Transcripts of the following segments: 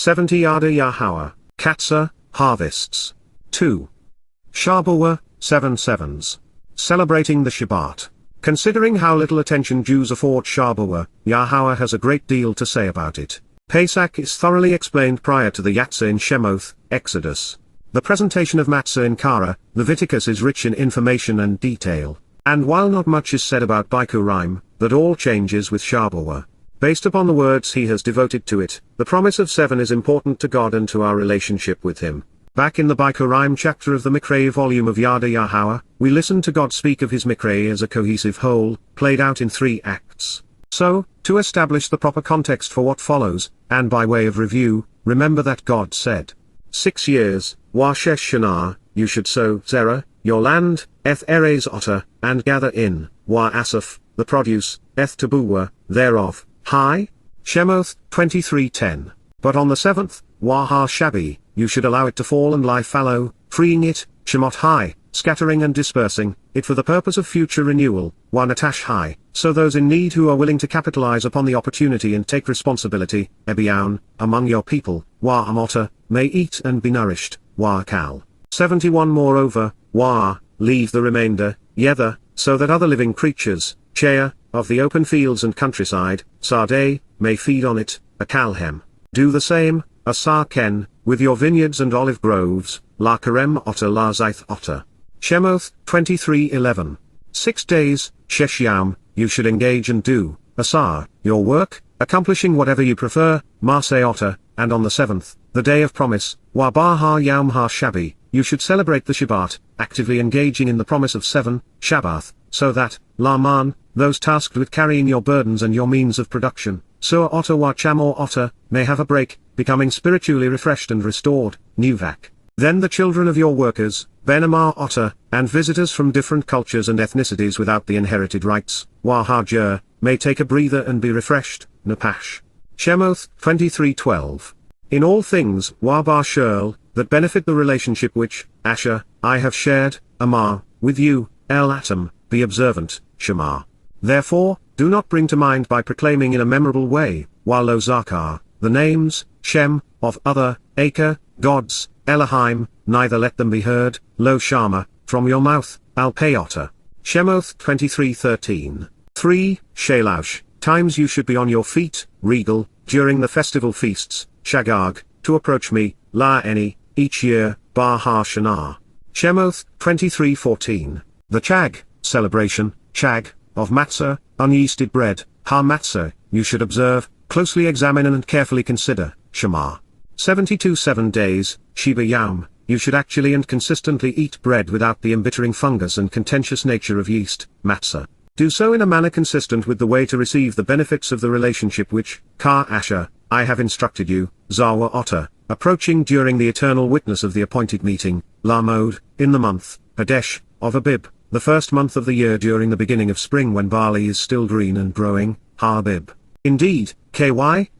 70 Yada Yahowah, Qatsyr, harvests. 2. Shabuw'ah, 7 sevens. Celebrating the Shabat. Considering how little attention Jews afford Shabuw'ah, Yahowah has a great deal to say about it. Pesach is thoroughly explained prior to the Yatzah in Shemoth, Exodus. The presentation of matzah in Kara, Leviticus is rich in information and detail. And while not much is said about Bikurim, that all changes with Shabuw'ah. Based upon the words he has devoted to it, the promise of 7 is important to God and to our relationship with him. Back in the Bikurim chapter of the Mikra volume of Yada Yahowah, we listened to God speak of his Mikra as a cohesive whole, played out in 3 acts. So, to establish the proper context for what follows, and by way of review, remember that God said, 6 years, Washesh Shana, you should sow Zerah, your land, Eth Erez Otter, and gather in, Asaph, the produce, Eth Tabuwah, thereof, High? Shemoth, 23:10. But on the 7th, Shabi, you should allow it to fall and lie fallow, freeing it, Shemot High, scattering and dispersing, it for the purpose of future renewal, Natash High, so those in need who are willing to capitalize upon the opportunity and take responsibility, Ebiaun, among your people, Amota, may eat and be nourished, Kal. 71 Moreover, leave the remainder, Yether, so that other living creatures, Chea, of the open fields and countryside, Sardeh, may feed on it, Akalhem. Do the same, Asarken, with your vineyards and olive groves, La Karem Otter La Zaith Otter. Shemoth, 23:11. 6 days, Sheshyam, you should engage and do, Asar, your work, accomplishing whatever you prefer, Maaseh Otter, and on the 7th, the day of promise, Yom HaShabi, you should celebrate the Shabat, actively engaging in the promise of 7, Shabbat, so that, Laman, those tasked with carrying your burdens and your means of production, Sur Otter Chamor Otter, may have a break, becoming spiritually refreshed and restored, Nuvak. Then the children of your workers, Benamar Otter, and visitors from different cultures and ethnicities without the inherited rights, Wahajer, may take a breather and be refreshed, Napash. Shemoth, 23:12. In all things, Shurl, that benefit the relationship which, Asher, I have shared, Amar, with you, El Atom, be observant, Shema. Therefore, do not bring to mind by proclaiming in a memorable way, Lo Zakar, the names, Shem, of other, Acre, gods, Elohim, neither let them be heard, Lo Shama, from your mouth, Al Peyotter. Shemoth 23:13. 3. Shalaush, times you should be on your feet, regal, during the festival feasts, Shagag, to approach me, La Eni, each year, Bar Ha-Shana. Shemoth 23:14. The Chag, celebration, Chag, of matzah, unyeasted bread, ha-matzah, you should observe, closely examine and carefully consider, Shema. 72 7 days, Sheba Yam, you should actually and consistently eat bread without the embittering fungus and contentious nature of yeast, matzah. Do so in a manner consistent with the way to receive the benefits of the relationship which, Ka Asher, I have instructed you, Zawa Otter, approaching during the eternal witness of the appointed meeting, Lamod, in the month, Hadesh, of Abib, the first month of the year during the beginning of spring when barley is still green and growing, Ha-Abib. Indeed, Ky,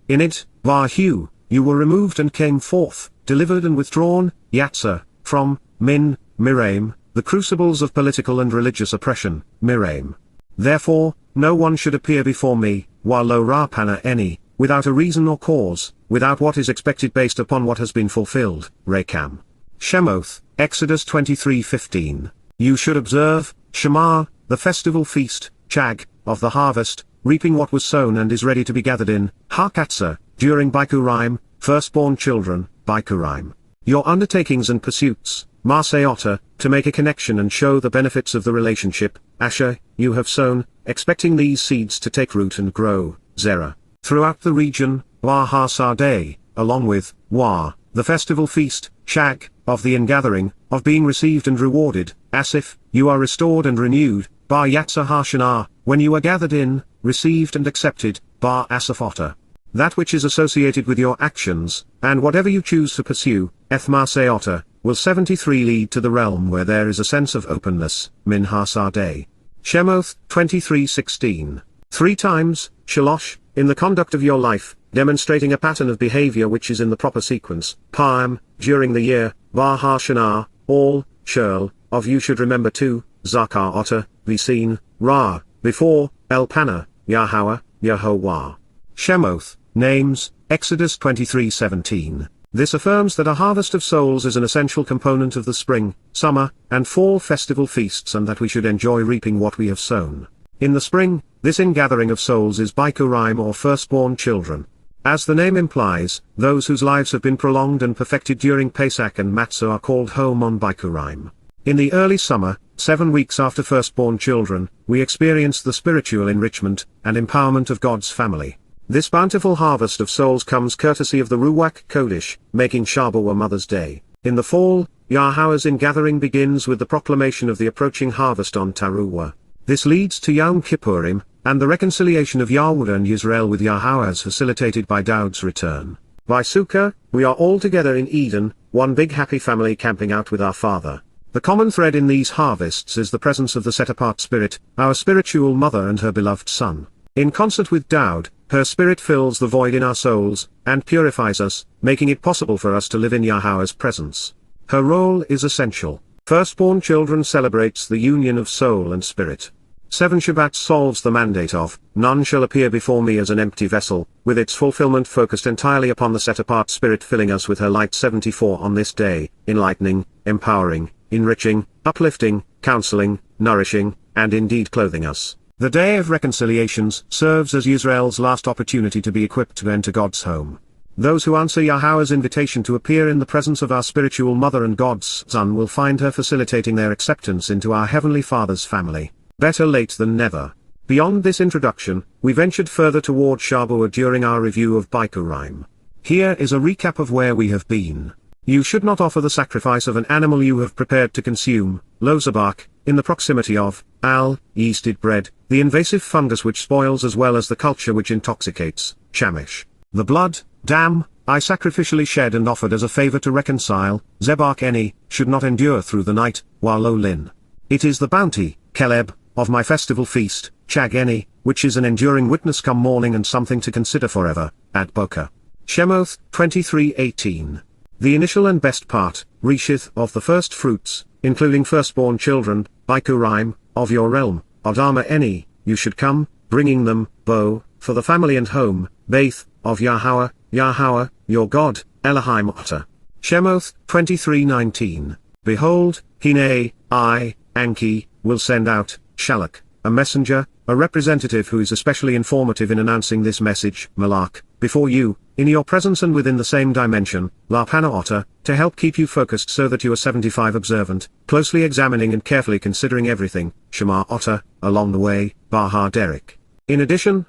in it, Vahu, you were removed and came forth, delivered and withdrawn, Yatzah, from, Miraim, the crucibles of political and religious oppression, Miraim. Therefore, no one should appear before me, Lo Rapana Eni, without a reason or cause, without what is expected based upon what has been fulfilled, Rekam. Shemoth, Exodus 23:15. You should observe, Shema, the festival feast, Chag, of the harvest, reaping what was sown and is ready to be gathered in, Ha-Qatsyr, during Bikurim, firstborn children, Bikurim. Your undertakings and pursuits, Maaseh Otter, to make a connection and show the benefits of the relationship, Asher, you have sown, expecting these seeds to take root and grow, Zerah. Throughout the region, Sardeh, along with, the festival feast, Shag, of the ingathering, of being received and rewarded, Asif, you are restored and renewed, Bar Yatzah Ha-Shana, when you are gathered in, received and accepted, Bar Asaph Otter. That which is associated with your actions, and whatever you choose to pursue, Eth Maaseh Otter, will 73 lead to the realm where there is a sense of openness, Min Ha-Sardeh. Shemoth, 23:16. 3 times, Shalosh, in the conduct of your life, demonstrating a pattern of behavior which is in the proper sequence, Pa'am, during the year, Bar Ha-Shana, all, Shurl, of you should remember too, Zakar Otter, be seen, Ra, before, Elpanah, Yahowah, Yehovah. Shemoth, names, Exodus 23:17. This affirms that a harvest of souls is an essential component of the spring, summer, and fall festival feasts, and that we should enjoy reaping what we have sown. In the spring, this ingathering of souls is Bikurim, or firstborn children. As the name implies, those whose lives have been prolonged and perfected during Pesach and Matzah are called home on Bikurim. In the early summer, 7 weeks after firstborn children, we experience the spiritual enrichment and empowerment of God's family. This bountiful harvest of souls comes courtesy of the Ruach Kodesh, making Shabuw'ah Mother's Day. In the fall, Yahowah's ingathering begins with the proclamation of the approaching harvest on Towrah. This leads to Yom Kippurim, and the reconciliation of Yahuwah and Yisrael with Yahowah is facilitated by Daud's return. By Sukkah, we are all together in Eden, one big happy family camping out with our Father. The common thread in these harvests is the presence of the set-apart Spirit, our spiritual mother and her beloved Son. In concert with Daud, her Spirit fills the void in our souls, and purifies us, making it possible for us to live in Yahowah's presence. Her role is essential. Firstborn children celebrates the union of soul and spirit. 7 Shabbat solves the mandate of, none shall appear before me as an empty vessel, with its fulfillment focused entirely upon the set-apart Spirit filling us with her light. 74 On this day, enlightening, empowering, enriching, uplifting, counseling, nourishing, and indeed clothing us. The Day of Reconciliations serves as Israel's last opportunity to be equipped to enter God's home. Those who answer Yahowah's invitation to appear in the presence of our spiritual mother and God's Son will find her facilitating their acceptance into our Heavenly Father's family. Better late than never. Beyond this introduction, we ventured further toward Shabuw'ah during our review of Bikurim. Here is a recap of where we have been. You should not offer the sacrifice of an animal you have prepared to consume, lo zabak, in the proximity of, yeasted bread, the invasive fungus which spoils as well as the culture which intoxicates, shamish. The blood, dam, I sacrificially shed and offered as a favor to reconcile, zebak eni, should not endure through the night, while lo lin. It is the bounty, keleb, of my festival feast, chag eni, which is an enduring witness come morning and something to consider forever, ad boka. Shemoth, 23:18. The initial and best part, reshith, of the first fruits, including firstborn children, Bikurim, of your realm, Adama eni, you should come, bringing them, bo, for the family and home, Beryth, of Yahowah, your God, Elohim Otter. Shemoth, 23:19. Behold, Hine, I, Anki, will send out, Shalak, a messenger, a representative who is especially informative in announcing this message, Malak, before you, in your presence and within the same dimension, La Pana Otter, to help keep you focused so that you are 75 observant, closely examining and carefully considering everything, Shema Otter, along the way, Baha Derek. In addition,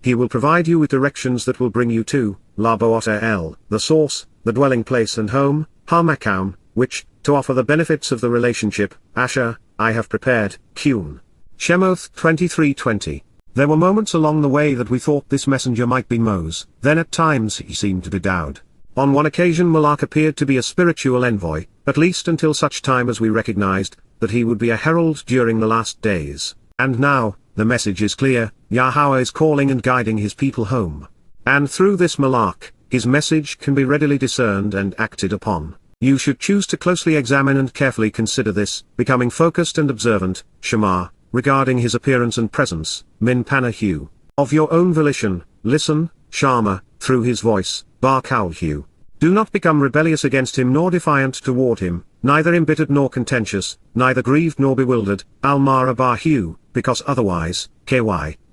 he will provide you with directions that will bring you to, La Bo Otter El, the source, the dwelling place and home, Harmakaum, which, to offer the benefits of the relationship, Asher, I have prepared, Kun. Shemoth, 23:20. There were moments along the way that we thought this messenger might be Moses, then at times he seemed to be Daud. On one occasion Malak appeared to be a spiritual envoy, at least until such time as we recognized that he would be a herald during the last days. And now, the message is clear, Yahowah is calling and guiding his people home. And through this Malak, his message can be readily discerned and acted upon. You should choose to closely examine and carefully consider this, becoming focused and observant, Shema, regarding his appearance and presence, Min Panahu. Of your own volition, listen, Shama, through his voice, Bar Kaulhu. Do not become rebellious against him nor defiant toward him, neither embittered nor contentious, neither grieved nor bewildered, Almara Bahu, because otherwise,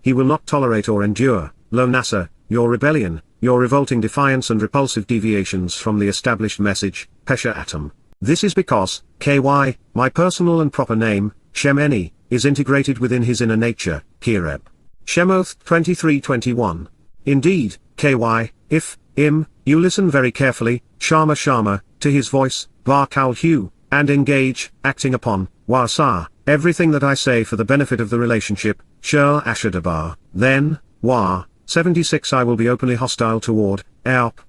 he will not tolerate or endure, Lo Nasa, your rebellion, your revolting defiance and repulsive deviations from the established message, Pesha Atom. This is because, my personal and proper name, Shemeni, is integrated within his inner nature, Kireb. Shemoth, 23:21. Indeed, if, you listen very carefully, Shama, to his voice, Bar Kaulhu, and engage, acting upon, Wasa, everything that I say for the benefit of the relationship, Shel Ashadabar, then, 76 I will be openly hostile toward,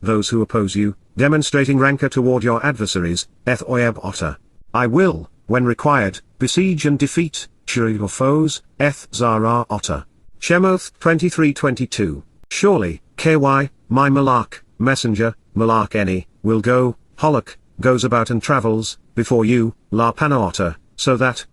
those who oppose you, demonstrating rancor toward your adversaries, Eth Oyeb Otter. I will, when required, besiege and defeat, your foes, Eth Zara Otter. Shemoth, 23:22. Surely, my Malak, messenger, Malak Eni, will go, Holok, goes about and travels, before you, La Pana Otter, so that,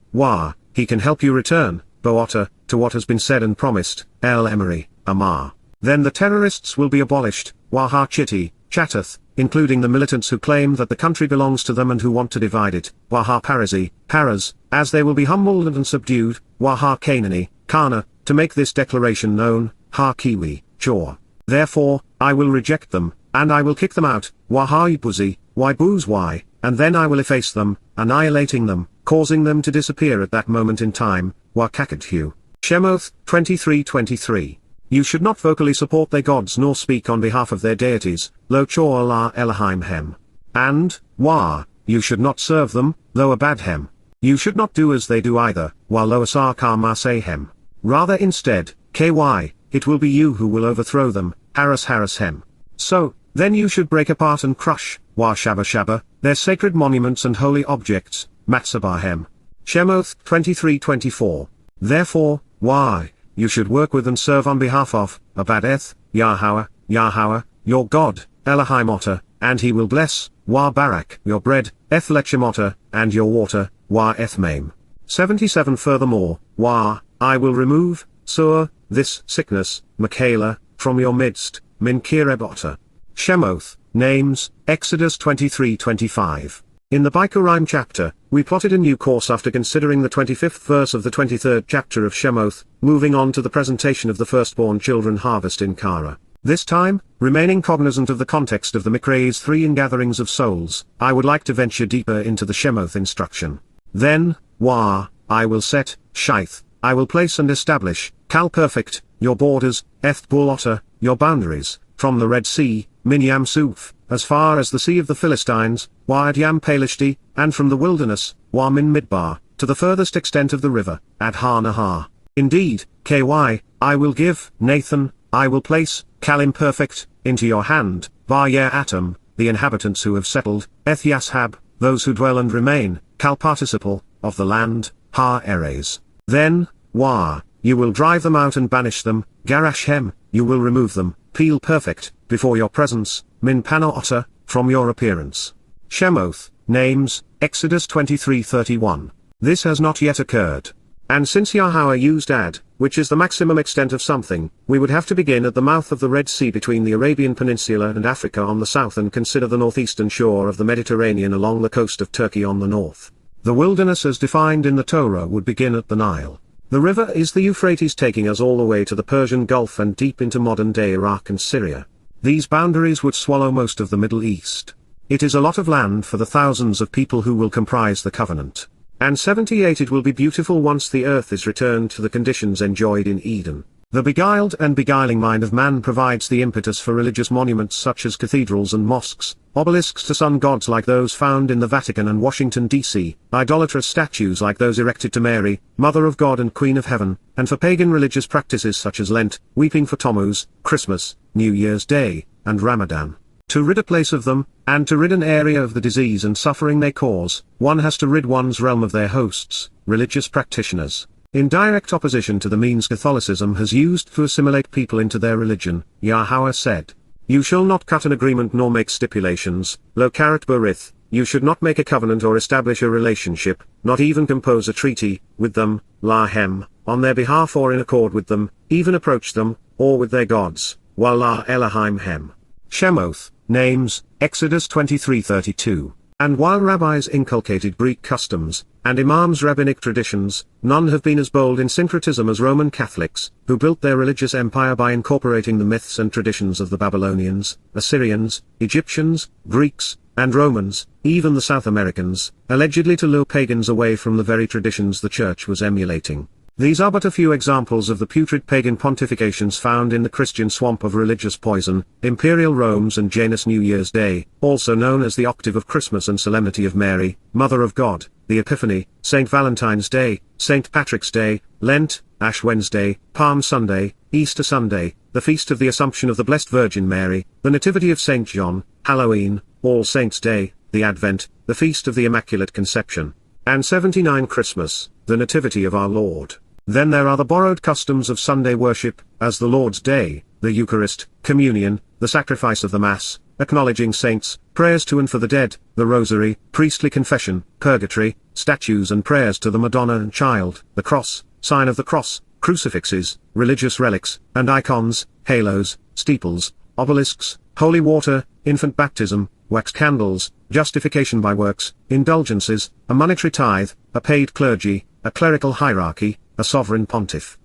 he can help you return, Bo Otter, to what has been said and promised, El Emery, Amar. Then the terrorists will be abolished, Waha Chitti, Chatteth, including the militants who claim that the country belongs to them and who want to divide it, Waha Parisi, Paras, as they will be humbled and subdued, Waha Canaani, Kana, to make this declaration known, Ha Kiwi, Chor. Therefore, I will reject them, and I will kick them out, Waha Ibuzi, Y, and then I will efface them, annihilating them, causing them to disappear at that moment in time, Wa Kakadhu. Shemoth, 23:23. You should not vocally support their gods nor speak on behalf of their deities, Lo Chor La Elohim Hem. And, Wa, you should not serve them, Lo Abad Hem. You should not do as they do either, Wa Lo Asar Kar Masay Rather instead, KY, it will be you who will overthrow them, Haras Hem. So, then you should break apart and crush, Wa Shaba, their sacred monuments and holy objects, Matsabahem. Shemoth, 23:24. Therefore, why, you should work with and serve on behalf of, Abadeth, Yahowah, your God, Elohim Otter, and he will bless, Wa Barak, your bread, Ethlechem Otter, and your water, Wa Ethmaim. 77 Furthermore, Wa, I will remove, Sur, this sickness, Michaela, from your midst, Min Kireb Otter. Shemoth, Names, Exodus 23:25. In the Bikurim chapter, we plotted a new course after considering the 25th verse of the 23rd chapter of Shemoth, moving on to the presentation of the firstborn children harvest in Kara. This time, remaining cognizant of the context of the Mikrai's three ingatherings of souls, I would like to venture deeper into the Shemoth instruction. Then, Wa, I will set, Shith, I will place and establish, Kal perfect, your borders, Eth Bul Otter, your boundaries, from the Red Sea, Min Yam Suf, as far as the Sea of the Philistines, Wad Yam Palishti, and from the wilderness, Wa Min Midbar, to the furthest extent of the river, Ad Har Nahar. Indeed, KY, I will give, Nathan, I will place, Kal imperfect, into your hand, Var Yer Atom, the inhabitants who have settled, Eth Yashab, those who dwell and remain, Kal participle, of the land, Ha Eres. Then, Wa, you will drive them out and banish them, Garashem, you will remove them, Peel perfect, before your presence, Min Pano Otter, from your appearance. Shemoth, Names, Exodus 23:31. This has not yet occurred. And since Yahowah used Ad, which is the maximum extent of something, we would have to begin at the mouth of the Red Sea between the Arabian Peninsula and Africa on the south and consider the northeastern shore of the Mediterranean along the coast of Turkey on the north. The wilderness as defined in the Torah would begin at the Nile. The river is the Euphrates, taking us all the way to the Persian Gulf and deep into modern-day Iraq and Syria. These boundaries would swallow most of the Middle East. It is a lot of land for the thousands of people who will comprise the covenant. And 78 it will be beautiful once the earth is returned to the conditions enjoyed in Eden. The beguiled and beguiling mind of man provides the impetus for religious monuments such as cathedrals and mosques, obelisks to sun gods like those found in the Vatican and Washington, D.C., idolatrous statues like those erected to Mary, Mother of God and Queen of Heaven, and for pagan religious practices such as Lent, weeping for Tammuz, Christmas, New Year's Day, and Ramadan. To rid a place of them, and to rid an area of the disease and suffering they cause, one has to rid one's realm of their hosts, religious practitioners. In direct opposition to the means Catholicism has used to assimilate people into their religion, Yahowah said, You shall not cut an agreement nor make stipulations, Lo karat Beryth, you should not make a covenant or establish a relationship, not even compose a treaty, with them, Lahem, on their behalf or in accord with them, even approach them, or with their gods, Wallah Elohim Hem. Shemoth, Names, Exodus 23:32. And while rabbis inculcated Greek customs, and imams rabbinic traditions, none have been as bold in syncretism as Roman Catholics, who built their religious empire by incorporating the myths and traditions of the Babylonians, Assyrians, Egyptians, Greeks, and Romans, even the South Americans, allegedly to lure pagans away from the very traditions the Church was emulating. These are but a few examples of the putrid pagan pontifications found in the Christian swamp of religious poison, Imperial Rome's and Janus New Year's Day, also known as the Octave of Christmas and Solemnity of Mary, Mother of God, the Epiphany, St. Valentine's Day, St. Patrick's Day, Lent, Ash Wednesday, Palm Sunday, Easter Sunday, the Feast of the Assumption of the Blessed Virgin Mary, the Nativity of St. John, Halloween, All Saints' Day, the Advent, the Feast of the Immaculate Conception, and 79 Christmas, the Nativity of our Lord. Then there are the borrowed customs of Sunday worship, as the Lord's Day, the Eucharist, Communion, the sacrifice of the Mass, acknowledging saints, prayers to and for the dead, the Rosary, priestly confession, purgatory, statues and prayers to the Madonna and Child, the Cross, sign of the Cross, crucifixes, religious relics, and icons, halos, steeples, obelisks, holy water, infant baptism, wax candles, justification by works, indulgences, a monetary tithe, a paid clergy, a clerical hierarchy, a sovereign pontiff,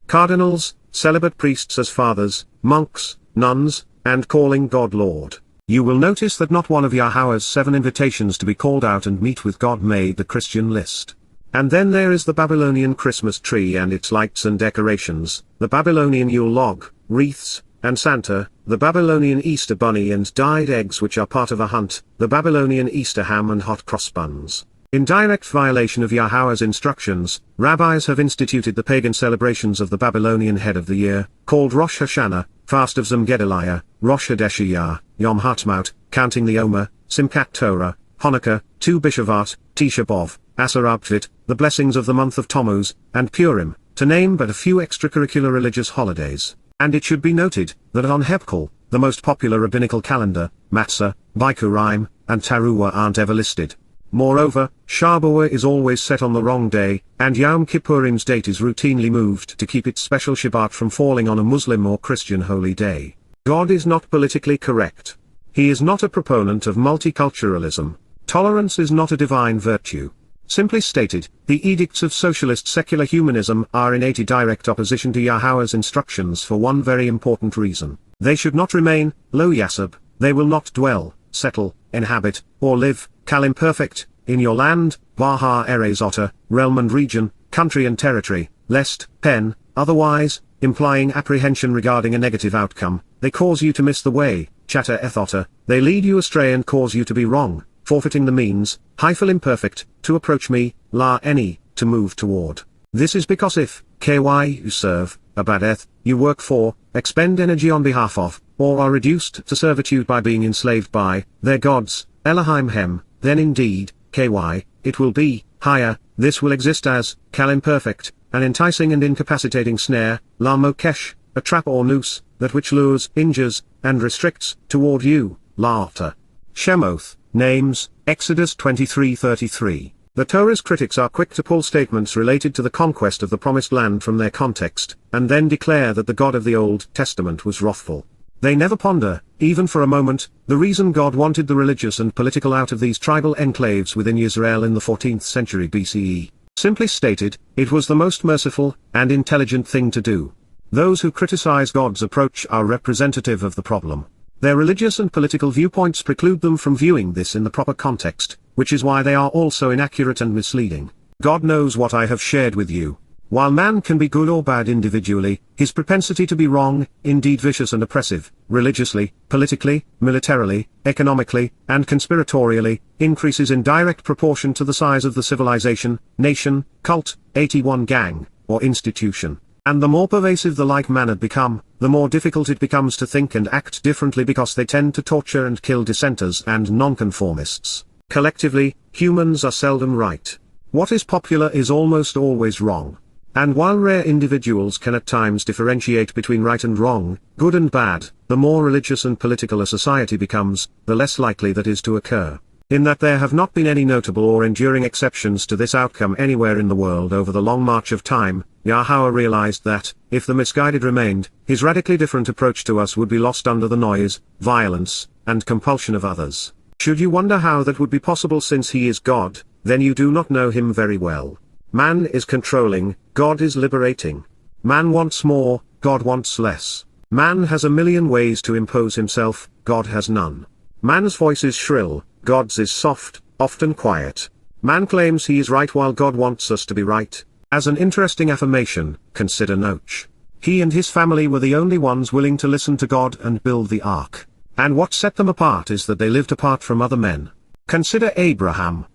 cardinals, celibate priests as fathers, monks, nuns, and calling God Lord. You will notice that not one of Yahowah's 7 invitations to be called out and meet with God made the Christian list. And then there is the Babylonian Christmas tree and its lights and decorations, the Babylonian Yule log, wreaths, and Santa, the Babylonian Easter bunny and dyed eggs which are part of a hunt, the Babylonian Easter ham and hot cross buns. In direct violation of Yahowah's instructions, rabbis have instituted the pagan celebrations of the Babylonian head of the year, called Rosh Hashanah, Fast of Zimgedaliah, Rosh Hadeshiyah, Yom Ha'atzmaut, Counting the Omer, Simchat Torah, Hanukkah, Tu B'Shavat, Tisha B'Av, Asar Abtvit, the blessings of the month of Tammuz, and Purim, to name but a few extracurricular religious holidays. And it should be noted, that on Hebkal, the most popular rabbinical calendar, Matzah, Bikurim, and Towrah aren't ever listed. Moreover, Shabuw'ah is always set on the wrong day, and Yom Kippurim's date is routinely moved to keep its special Shabat from falling on a Muslim or Christian holy day. God is not politically correct. He is not a proponent of multiculturalism. Tolerance is not a divine virtue. Simply stated, the edicts of socialist secular humanism are in direct opposition to Yahowah's instructions for one very important reason. They should not remain, lo yasab, they will not dwell, settle, inhabit, or live, kal imperfect, in your land, Baha Erezota, realm and region, country and territory, lest, pen, otherwise, implying apprehension regarding a negative outcome, they cause you to miss the way, chatter ethota, they lead you astray and cause you to be wrong, forfeiting the means, hyphal imperfect, to approach me, la any, to move toward. This is because if, ky you serve, abadeth, you work for, expend energy on behalf of, or are reduced to servitude by being enslaved by, their gods, Elohim hem, then indeed, ky, it will be, higher, this will exist as, kal imperfect, an enticing and incapacitating snare, la mokesh, a trap or noose, that which lures, injures, and restricts, toward you, la ota. Shemoth, names, Exodus 23:33. The Torah's critics are quick to pull statements related to the conquest of the Promised Land from their context, and then declare that the God of the Old Testament was wrathful. They never ponder, even for a moment, the reason God wanted the religious and political out of these tribal enclaves within Israel in the 14th century BCE. Simply stated, it was the most merciful and intelligent thing to do. Those who criticize God's approach are representative of the problem. Their religious and political viewpoints preclude them from viewing this in the proper context, which is why they are also inaccurate and misleading. God knows what I have shared with you. While man can be good or bad individually, his propensity to be wrong, indeed vicious and oppressive, religiously, politically, militarily, economically, and conspiratorially, increases in direct proportion to the size of the civilization, nation, cult, 81 gang, or institution. And the more pervasive the like-mannered become, the more difficult it becomes to think and act differently because they tend to torture and kill dissenters and nonconformists. Collectively, humans are seldom right. What is popular is almost always wrong. And while rare individuals can at times differentiate between right and wrong, good and bad, the more religious and political a society becomes, the less likely that is to occur. In that there have not been any notable or enduring exceptions to this outcome anywhere in the world over the long march of time, Yahowah realized that, if the misguided remained, his radically different approach to us would be lost under the noise, violence, and compulsion of others. Should you wonder how that would be possible since he is God, then you do not know him very well. Man is controlling, God is liberating. Man wants more, God wants less. Man has a million ways to impose himself, God has none. Man's voice is shrill, God's is soft, often quiet. Man claims he is right while God wants us to be right. As an interesting affirmation, consider Noach. He and his family were the only ones willing to listen to God and build the ark. And what set them apart is that they lived apart from other men. Consider Abraham.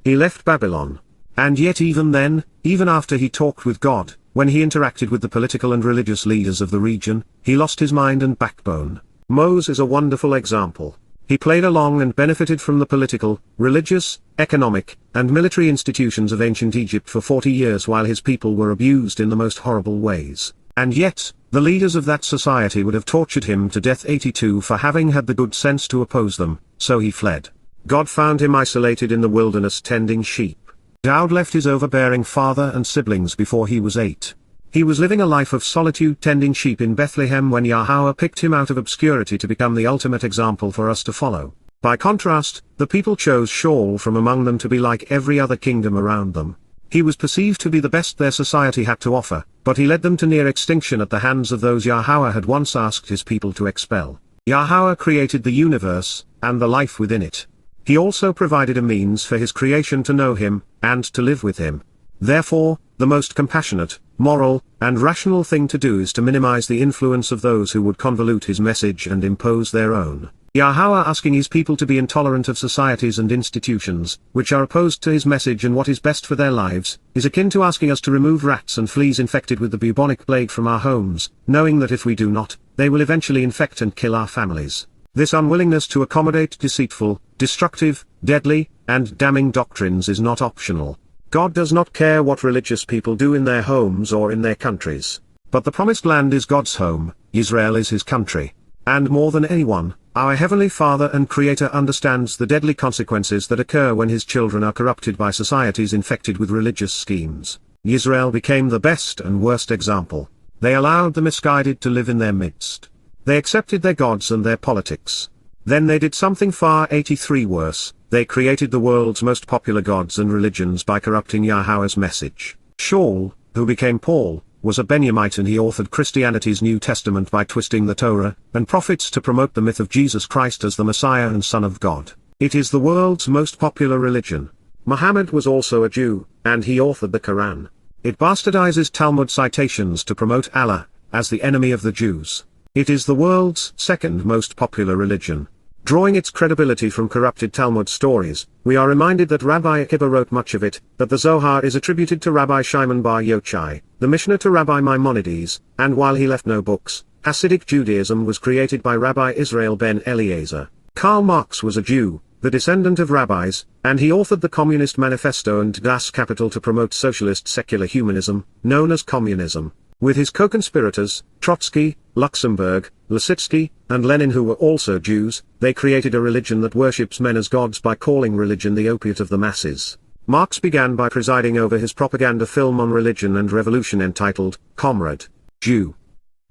He left Babylon. And yet even then, even after he talked with God, when he interacted with the political and religious leaders of the region, he lost his mind and backbone. Moses is a wonderful example. He played along and benefited from the political, religious, economic, and military institutions of ancient Egypt for 40 years while his people were abused in the most horrible ways. And yet, the leaders of that society would have tortured him to death 82 for having had the good sense to oppose them, so he fled. God found him isolated in the wilderness tending sheep. Daud left his overbearing father and siblings before he was 8. He was living a life of solitude tending sheep in Bethlehem when Yahowah picked him out of obscurity to become the ultimate example for us to follow. By contrast, the people chose Shaul from among them to be like every other kingdom around them. He was perceived to be the best their society had to offer, but he led them to near extinction at the hands of those Yahowah had once asked his people to expel. Yahowah created the universe, and the life within it. He also provided a means for his creation to know him, and to live with him. Therefore, the most compassionate, moral, and rational thing to do is to minimize the influence of those who would convolute his message and impose their own. Yahowah asking his people to be intolerant of societies and institutions, which are opposed to his message and what is best for their lives, is akin to asking us to remove rats and fleas infected with the bubonic plague from our homes, knowing that if we do not, they will eventually infect and kill our families. This unwillingness to accommodate deceitful, destructive, deadly, and damning doctrines is not optional. God does not care what religious people do in their homes or in their countries. But the Promised Land is God's home, Israel is his country. And more than anyone, our Heavenly Father and Creator understands the deadly consequences that occur when his children are corrupted by societies infected with religious schemes. Israel became the best and worst example. They allowed the misguided to live in their midst. They accepted their gods and their politics. Then they did something far 83 worse, they created the world's most popular gods and religions by corrupting Yahowah's message. Shaul, who became Paul, was a Benjamite and he authored Christianity's New Testament by twisting the Torah and prophets to promote the myth of Jesus Christ as the Messiah and Son of God. It is the world's most popular religion. Muhammad was also a Jew, and he authored the Quran. It bastardizes Talmud citations to promote Allah as the enemy of the Jews. It is the world's second most popular religion. Drawing its credibility from corrupted Talmud stories, we are reminded that Rabbi Akiba wrote much of it, that the Zohar is attributed to Rabbi Shimon bar Yochai, the Mishnah to Rabbi Maimonides, and while he left no books, Hasidic Judaism was created by Rabbi Israel ben Eliezer. Karl Marx was a Jew, the descendant of rabbis, and he authored the Communist Manifesto and Das Kapital to promote socialist secular humanism, known as communism. With his co-conspirators, Trotsky, Luxemburg, Lasitsky, and Lenin, who were also Jews, they created a religion that worships men as gods by calling religion the opiate of the masses. Marx began by presiding over his propaganda film on religion and revolution entitled, Comrade, Jew.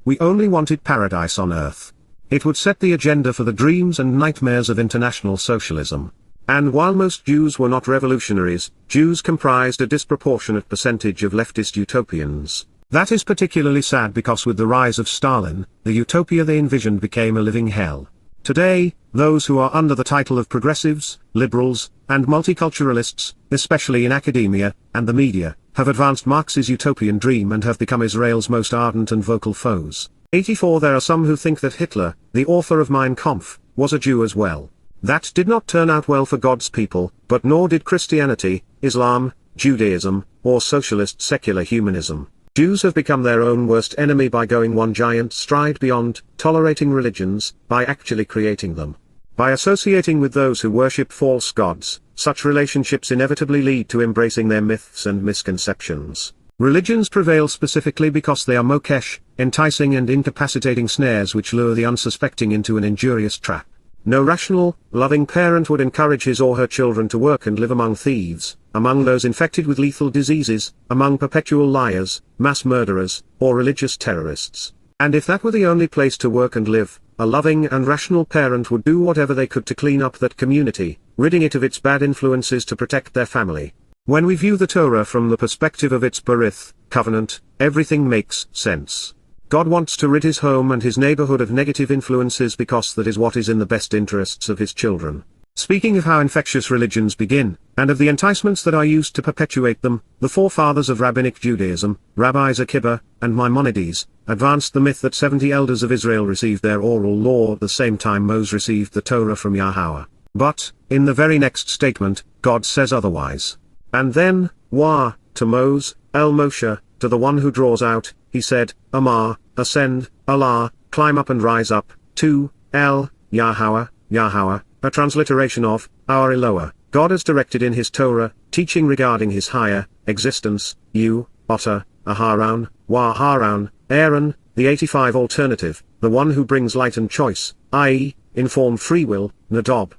We only wanted paradise on earth. It would set the agenda for the dreams and nightmares of international socialism. And while most Jews were not revolutionaries, Jews comprised a disproportionate percentage of leftist utopians. That is particularly sad because with the rise of Stalin, the utopia they envisioned became a living hell. Today, those who are under the title of progressives, liberals, and multiculturalists, especially in academia and the media, have advanced Marx's utopian dream and have become Israel's most ardent and vocal foes. 84 There are some who think that Hitler, the author of Mein Kampf, was a Jew as well. That did not turn out well for God's people, but nor did Christianity, Islam, Judaism, or socialist secular humanism. Jews have become their own worst enemy by going one giant stride beyond tolerating religions, by actually creating them. By associating with those who worship false gods, such relationships inevitably lead to embracing their myths and misconceptions. Religions prevail specifically because they are mokesh, enticing and incapacitating snares which lure the unsuspecting into an injurious trap. No rational, loving parent would encourage his or her children to work and live among thieves, among those infected with lethal diseases, among perpetual liars, mass murderers, or religious terrorists. And if that were the only place to work and live, a loving and rational parent would do whatever they could to clean up that community, ridding it of its bad influences to protect their family. When we view the Torah from the perspective of its Beryth, covenant, everything makes sense. God wants to rid his home and his neighborhood of negative influences because that is what is in the best interests of his children. Speaking of how infectious religions begin, and of the enticements that are used to perpetuate them, the forefathers of Rabbinic Judaism, Rabbis Akiba and Maimonides, advanced the myth that 70 elders of Israel received their oral law at the same time Moses received the Torah from Yahowah. But, in the very next statement, God says otherwise. And then, Wah, to Moses, El Moshe, to the one who draws out, he said, Amar, ascend, Allah, climb up and rise up, 2, El, Yahowah, Yahowah, a transliteration of, our Eloah, God has directed in his Torah, teaching regarding his higher existence, you, Otter, Aharon, Wah Haron, Aaron, the 85 alternative, the one who brings light and choice, i.e., inform free will, Nadab,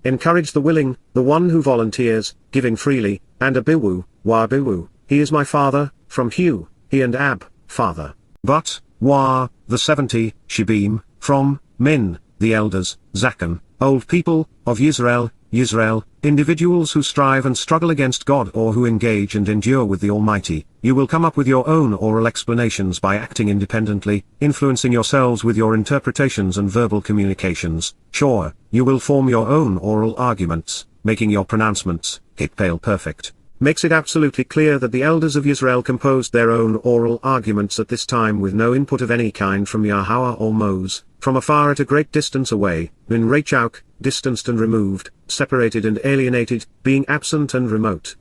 encourage the willing, the one who volunteers, giving freely, and Abiwu, Wah Abiwu, he is my father, from Hugh, he and Ab, father. But, Wah, the 70, Shibim, from, Min, the elders, Zakon, old people, of Yisrael, individuals who strive and struggle against God or who engage and endure with the Almighty. You will come up with your own oral explanations by acting independently, influencing yourselves with your interpretations and verbal communications. Sure, you will form your own oral arguments, making your pronouncements, Hitpale perfect. Makes it absolutely clear that the elders of Israel composed their own oral arguments at this time with no input of any kind from Yahowah or Moses, from afar at a great distance away, in Rechauk, distanced and removed, separated and alienated, being absent and remote.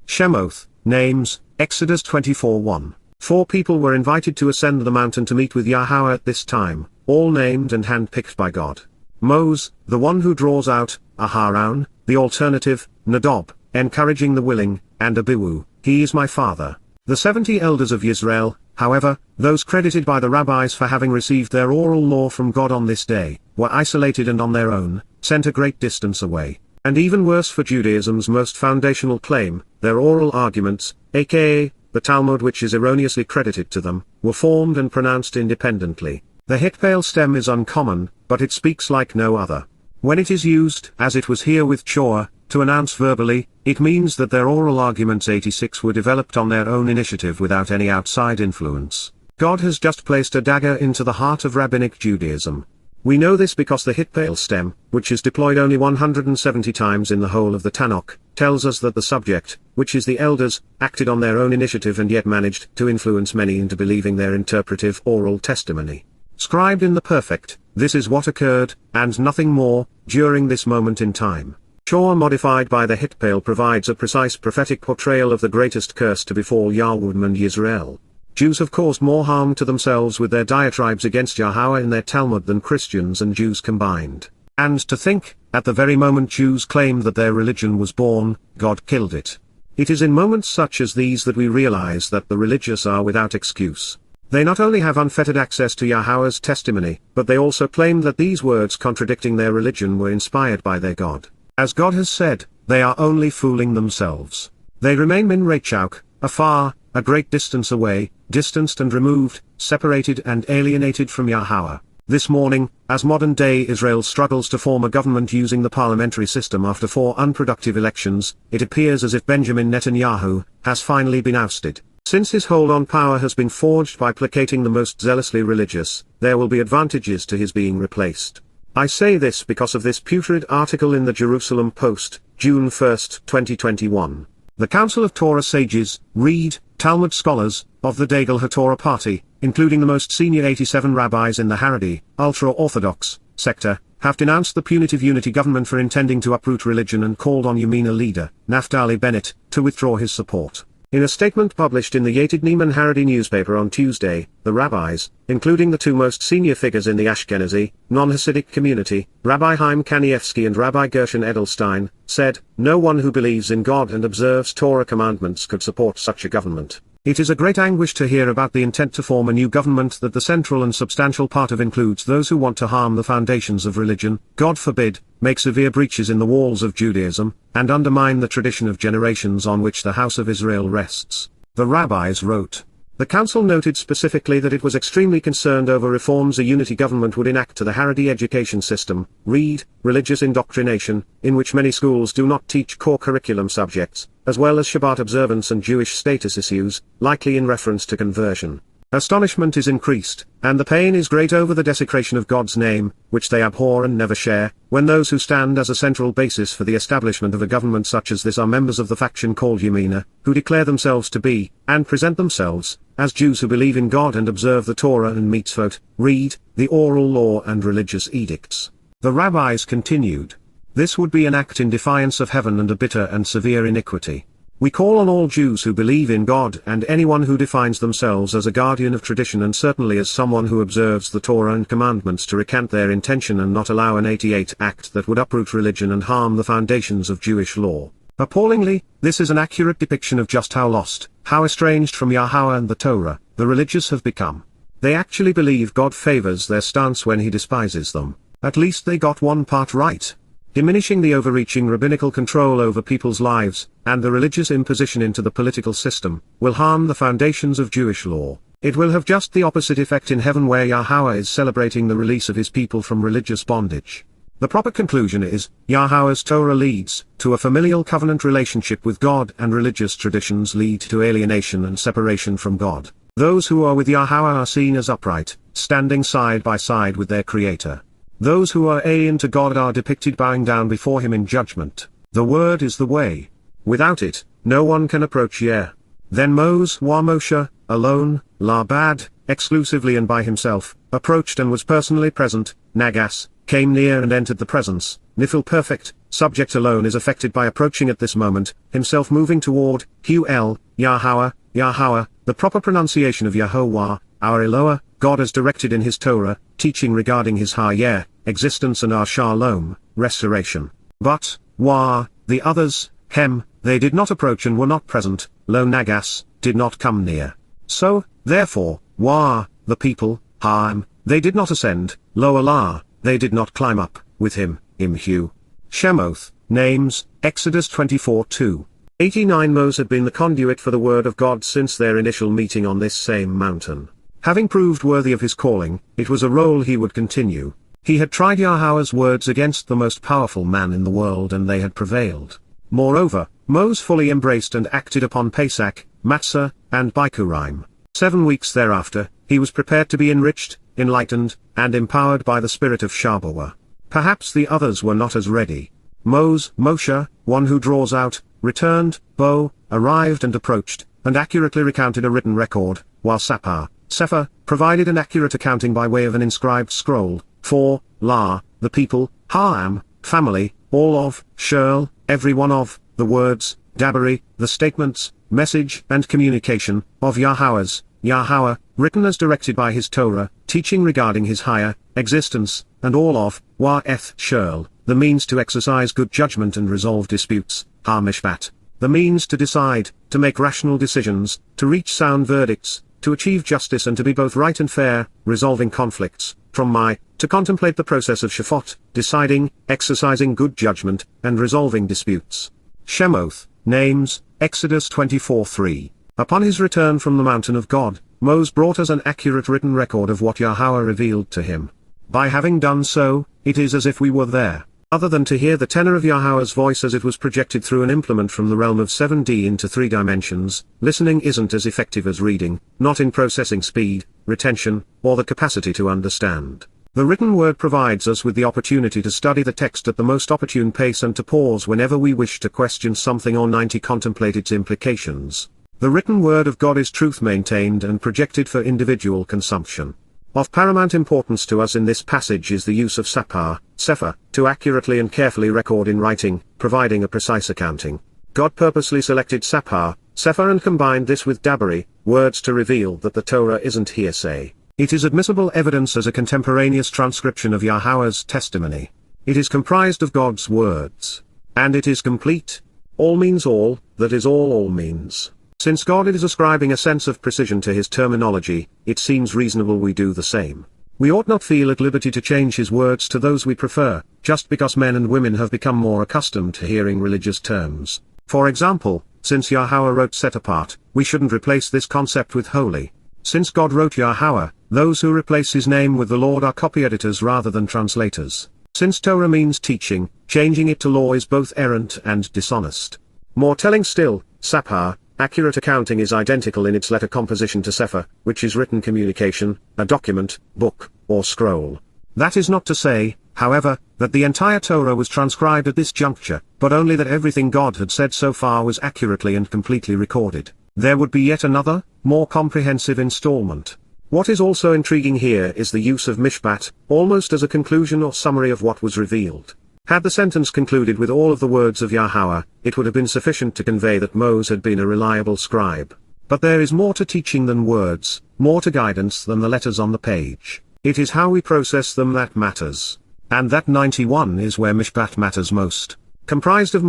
Shemoth, names, Exodus 24:1. 4 people were invited to ascend the mountain to meet with Yahowah at this time, all named and hand-picked by God. Moses, the one who draws out, Aharon, the alternative, Nadab, encouraging the willing, and Abihu, he is my father. The 70 elders of Israel, however, those credited by the rabbis for having received their oral law from God on this day, were isolated and on their own, sent a great distance away. And even worse for Judaism's most foundational claim, their oral arguments, aka, the Talmud which is erroneously credited to them, were formed and pronounced independently. The Hitpale stem is uncommon, but it speaks like no other. When it is used, as it was here with Towrah, to announce verbally, it means that their oral arguments 86 were developed on their own initiative without any outside influence. God has just placed a dagger into the heart of Rabbinic Judaism. We know this because the Hitpale stem, which is deployed only 170 times in the whole of the Tanakh, tells us that the subject, which is the elders, acted on their own initiative and yet managed to influence many into believing their interpretive oral testimony. Scribed in the perfect, this is what occurred, and nothing more, during this moment in time. Towrah modified by the Hitpale provides a precise prophetic portrayal of the greatest curse to befall Yahweh and Yisrael. Jews have caused more harm to themselves with their diatribes against Yahowah in their Talmud than Christians and Jews combined. And to think, at the very moment Jews claimed that their religion was born, God killed it. It is in moments such as these that we realize that the religious are without excuse. They not only have unfettered access to Yahowah's testimony, but they also claim that these words contradicting their religion were inspired by their God. As God has said, they are only fooling themselves. They remain min Rechauk, afar, a great distance away, distanced and removed, separated and alienated from Yahowah. This morning, as modern-day Israel struggles to form a government using the parliamentary system after 4 unproductive elections, it appears as if Benjamin Netanyahu has finally been ousted. Since his hold on power has been forged by placating the most zealously religious, there will be advantages to his being replaced. I say this because of this putrid article in the Jerusalem Post, June 1, 2021. The Council of Torah sages, read, Talmud scholars, of the Dagel HaTorah party, including the most senior 87 rabbis in the Haredi, ultra-Orthodox, sector, have denounced the punitive unity government for intending to uproot religion and called on Yamina leader, Naftali Bennett, to withdraw his support. In a statement published in the Yated Neiman Haredi newspaper on Tuesday, the rabbis, including the 2 most senior figures in the Ashkenazi, non-Hasidic community, Rabbi Chaim Kanievsky and Rabbi Gershon Edelstein, said, "No one who believes in God and observes Torah commandments could support such a government. It is a great anguish to hear about the intent to form a new government that the central and substantial part of includes those who want to harm the foundations of religion, God forbid, make severe breaches in the walls of Judaism, and undermine the tradition of generations on which the house of Israel rests." The rabbis wrote. The council noted specifically that it was extremely concerned over reforms a unity government would enact to the Haredi education system, read, religious indoctrination, in which many schools do not teach core curriculum subjects, as well as Shabbat observance and Jewish status issues, likely in reference to conversion. Astonishment is increased, and the pain is great over the desecration of God's name, which they abhor and never share, when those who stand as a central basis for the establishment of a government such as this are members of the faction called Yamina, who declare themselves to be, and present themselves, as Jews who believe in God and observe the Torah and mitzvot, read, the oral law and religious edicts. The rabbis continued. This would be an act in defiance of heaven and a bitter and severe iniquity. We call on all Jews who believe in God and anyone who defines themselves as a guardian of tradition and certainly as someone who observes the Torah and commandments to recant their intention and not allow an 88 act that would uproot religion and harm the foundations of Jewish law. Appallingly, this is an accurate depiction of just how lost, how estranged from Yahowah and the Torah, the religious have become. They actually believe God favors their stance when he despises them. At least they got one part right. Diminishing the overreaching rabbinical control over people's lives, and the religious imposition into the political system, will harm the foundations of Jewish law. It will have just the opposite effect in heaven, where Yahowah is celebrating the release of his people from religious bondage. The proper conclusion is, Yahowah's Torah leads to a familial covenant relationship with God, and religious traditions lead to alienation and separation from God. Those who are with Yahowah are seen as upright, standing side by side with their Creator. Those who are alien to God are depicted bowing down before him in judgment. The word is the way. Without it, no one can approach Yah. Then Moshe, alone, labad, exclusively and by himself, approached and was personally present. Nagas, came near and entered the presence. Nifil perfect, subject alone is affected by approaching at this moment, himself moving toward, Yahowah, the proper pronunciation of Yahowah, our Eloah, God as directed in his Torah, teaching regarding his Hayah, existence, and our Shalom, restoration. But, the others, they did not approach and were not present. Lo Nagas, did not come near. So, therefore, the people, they did not ascend. Lo Allah, they did not climb up, with him, Imhu. Shemoth, names, Exodus 24:2. 89 Moses had been the conduit for the word of God since their initial meeting on this same mountain. Having proved worthy of his calling, it was a role he would continue. He had tried Yahowah's words against the most powerful man in the world, and they had prevailed. Moreover, Moses fully embraced and acted upon Pesach, Matzah, and Bikurim. 7 weeks thereafter, he was prepared to be enriched, enlightened, and empowered by the spirit of Shabuw'ah. Perhaps the others were not as ready. Moshe, one who draws out, returned, arrived and approached, and accurately recounted a written record, while Sefer, provided an accurate accounting by way of an inscribed scroll, for, the people, family, all of, Shirl, every one of, the words, Dabari, the statements, message and communication, of Yahowah, written as directed by his Torah, teaching regarding his higher, existence, and all of, Shirl, the means to exercise good judgment and resolve disputes, Mishpat, the means to decide, to make rational decisions, to reach sound verdicts, to achieve justice and to be both right and fair, resolving conflicts, to contemplate the process of Shafot, deciding, exercising good judgment, and resolving disputes. Shemoth, names, Exodus 24:3. Upon his return from the mountain of God, Moses brought us an accurate written record of what Yahowah revealed to him. By having done so, it is as if we were there. Other than to hear the tenor of Yahowah's voice as it was projected through an implement from the realm of 7D into 3 dimensions, listening isn't as effective as reading, not in processing speed, retention, or the capacity to understand. The written word provides us with the opportunity to study the text at the most opportune pace and to pause whenever we wish to question something or contemplate its implications. The written word of God is truth maintained and projected for individual consumption. Of paramount importance to us in this passage is the use of Sefer, to accurately and carefully record in writing, providing a precise accounting. God purposely selected Sefer, and combined this with Dabari, words to reveal that the Torah isn't hearsay. It is admissible evidence as a contemporaneous transcription of Yahowah's testimony. It is comprised of God's words. And it is complete. All means all, that is all means. Since God is ascribing a sense of precision to his terminology, it seems reasonable we do the same. We ought not feel at liberty to change his words to those we prefer, just because men and women have become more accustomed to hearing religious terms. For example, since Yahowah wrote set apart, we shouldn't replace this concept with holy. Since God wrote Yahowah, those who replace his name with the Lord are copy editors rather than translators. Since Torah means teaching, changing it to law is both errant and dishonest. More telling still, Sapar, accurate accounting is identical in its letter composition to Sefer, which is written communication, a document, book, or scroll. That is not to say, however, that the entire Torah was transcribed at this juncture, but only that everything God had said so far was accurately and completely recorded. There would be yet another, more comprehensive installment. What is also intriguing here is the use of mishpat, almost as a conclusion or summary of what was revealed. Had the sentence concluded with all of the words of Yahowah, it would have been sufficient to convey that Moses had been a reliable scribe. But there is more to teaching than words, more to guidance than the letters on the page. It is how we process them that matters. And that 91 is where mishpat matters most. Comprised of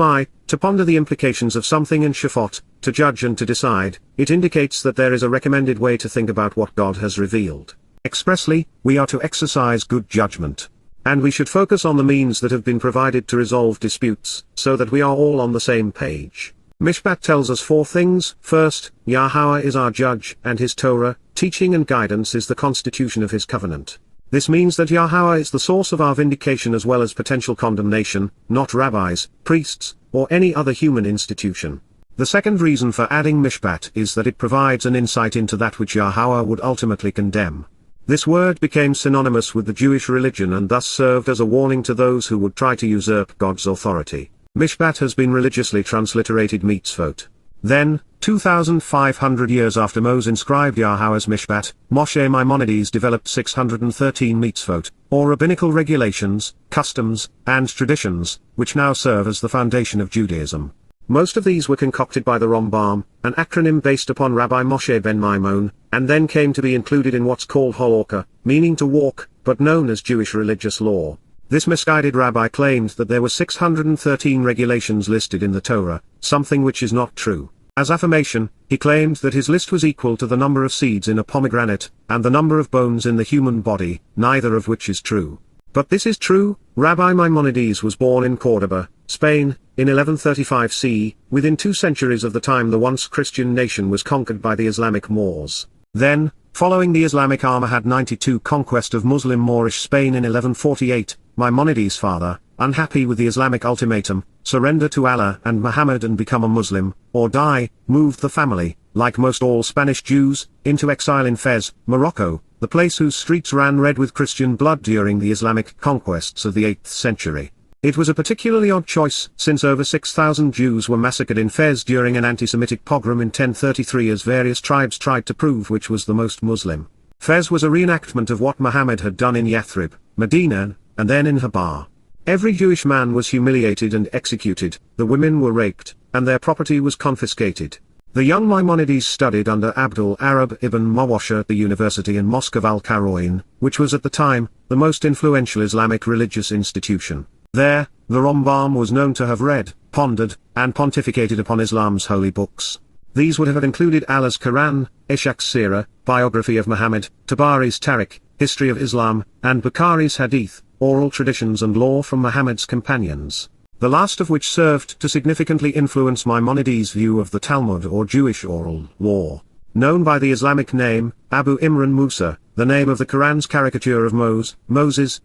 to ponder the implications of something, and shafot, to judge and to decide, it indicates that there is a recommended way to think about what God has revealed. Expressly, we are to exercise good judgment. And we should focus on the means that have been provided to resolve disputes, so that we are all on the same page. Mishpat tells us 4 things. First, Yahowah is our judge, and his Torah, teaching and guidance is the constitution of his covenant. This means that Yahowah is the source of our vindication as well as potential condemnation, not rabbis, priests, or any other human institution. The second reason for adding Mishpat is that it provides an insight into that which Yahowah would ultimately condemn. This word became synonymous with the Jewish religion and thus served as a warning to those who would try to usurp God's authority. Mishpat has been religiously transliterated mitzvot. Then, 2,500 years after Moses inscribed Yahowah's Mishpat, Moshe Maimonides developed 613 mitzvot, or rabbinical regulations, customs, and traditions, which now serve as the foundation of Judaism. Most of these were concocted by the Rambam, an acronym based upon Rabbi Moshe ben Maimon, and then came to be included in what's called Halakha, meaning to walk, but known as Jewish religious law. This misguided rabbi claimed that there were 613 regulations listed in the Torah, something which is not true. As affirmation, he claimed that his list was equal to the number of seeds in a pomegranate, and the number of bones in the human body, neither of which is true. But this is true. Rabbi Maimonides was born in Córdoba, Spain, in 1135 CE, within 2 centuries of the time the once Christian nation was conquered by the Islamic Moors. Then, following the Islamic Almohad 92 conquest of Muslim Moorish Spain in 1148, Maimonides' father, unhappy with the Islamic ultimatum, surrender to Allah and Muhammad and become a Muslim, or die, moved the family, like most all Spanish Jews, into exile in Fez, Morocco, the place whose streets ran red with Christian blood during the Islamic conquests of the 8th century. It was a particularly odd choice, since over 6,000 Jews were massacred in Fez during an anti-Semitic pogrom in 1033 as various tribes tried to prove which was the most Muslim. Fez was a reenactment of what Muhammad had done in Yathrib, Medina, and then in Habar. Every Jewish man was humiliated and executed, the women were raped, and their property was confiscated. The young Maimonides studied under Abdul Arab ibn Mawasha at the University in Moscow al-Qarawiyyin, which was at the time, the most influential Islamic religious institution. There, the Rambam was known to have read, pondered, and pontificated upon Islam's holy books. These would have included Allah's Quran, Qatsyr, biography of Muhammad, Tabari's Tariq, history of Islam, and Bukhari's Hadith, oral traditions and law from Muhammad's companions. The last of which served to significantly influence Maimonides' view of the Talmud or Jewish oral law. Known by the Islamic name, Abu Imran Musa, the name of the Quran's caricature of Moses,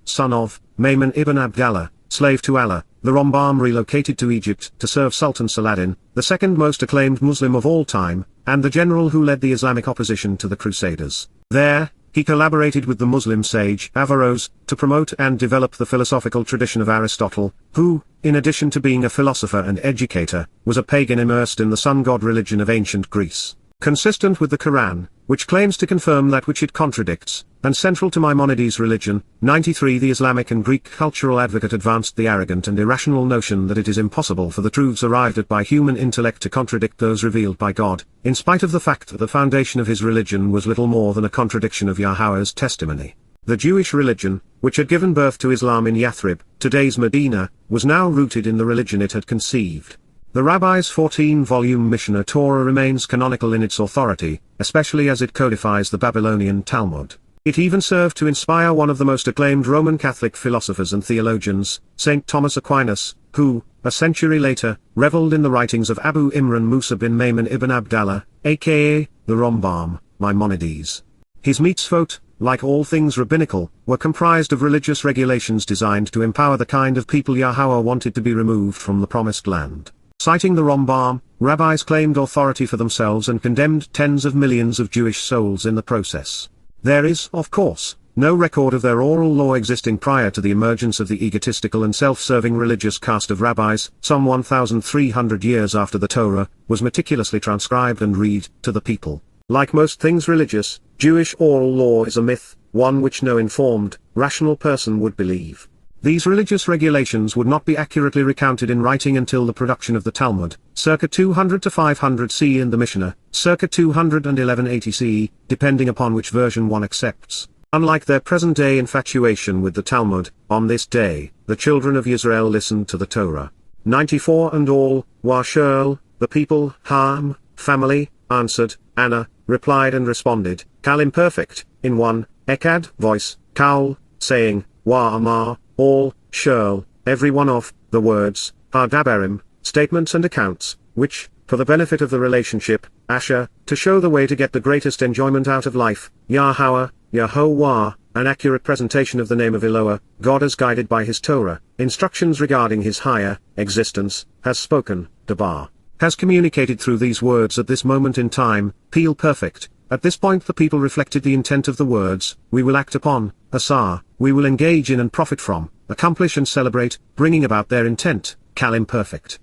son of, Maimon ibn Abdallah, slave to Allah, the Rambam relocated to Egypt to serve Sultan Saladin, the second most acclaimed Muslim of all time, and the general who led the Islamic opposition to the Crusaders. There, he collaborated with the Muslim sage Averroes, to promote and develop the philosophical tradition of Aristotle, who, in addition to being a philosopher and educator, was a pagan immersed in the sun-god religion of ancient Greece. Consistent with the Quran, which claims to confirm that which it contradicts, and central to Maimonides' religion, 93 the Islamic and Greek cultural advocate advanced the arrogant and irrational notion that it is impossible for the truths arrived at by human intellect to contradict those revealed by God, in spite of the fact that the foundation of his religion was little more than a contradiction of Yahowah's testimony. The Jewish religion, which had given birth to Islam in Yathrib, today's Medina, was now rooted in the religion it had conceived. The rabbi's 14-volume Mishnah Torah remains canonical in its authority, especially as it codifies the Babylonian Talmud. It even served to inspire one of the most acclaimed Roman Catholic philosophers and theologians, St. Thomas Aquinas, who, a century later, reveled in the writings of Abu Imran Musa bin Maimon ibn Abdallah, aka, the Rambam, Maimonides. His mitzvot, like all things rabbinical, were comprised of religious regulations designed to empower the kind of people Yahowah wanted to be removed from the Promised Land. Citing the Rambam, rabbis claimed authority for themselves and condemned tens of millions of Jewish souls in the process. There is, of course, no record of their oral law existing prior to the emergence of the egotistical and self-serving religious caste of rabbis. Some 1,300 years after the Torah was meticulously transcribed and read to the people. Like most things religious, Jewish oral law is a myth, one which no informed, rational person would believe. These religious regulations would not be accurately recounted in writing until the production of the Talmud, circa 200 to 500 CE, and the Mishnah, circa 200 and 1180 CE, depending upon which version one accepts. Unlike their present-day infatuation with the Talmud, on this day, the children of Israel listened to the Torah. 94 and all, Washurl, the people, Ham, family, answered, Anna, replied and responded, Kal imperfect, in one, Ekad, voice, Kaul, saying, Amar, all, Shirl, every one of, the words, are Dabarim, statements and accounts, which, for the benefit of the relationship, Asher, to show the way to get the greatest enjoyment out of life, Yahowah, an accurate presentation of the name of Eloah, God as guided by his Torah, instructions regarding his higher existence, has spoken, Dabar, has communicated through these words at this moment in time, Peel perfect. At this point the people reflected the intent of the words, we will act upon, Asar, we will engage in and profit from, accomplish and celebrate, bringing about their intent, Kalim perfect.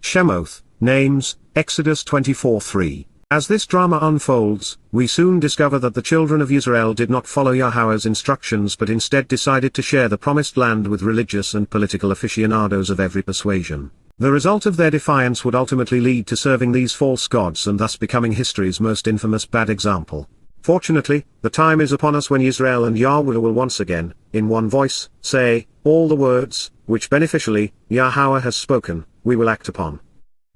Shemoth, names, Exodus 24:3. As this drama unfolds, we soon discover that the children of Israel did not follow Yahweh's instructions but instead decided to share the promised land with religious and political aficionados of every persuasion. The result of their defiance would ultimately lead to serving these false gods and thus becoming history's most infamous bad example. Fortunately, the time is upon us when Israel and Yahweh will once again, in one voice, say, all the words, which beneficially, Yahweh has spoken, we will act upon.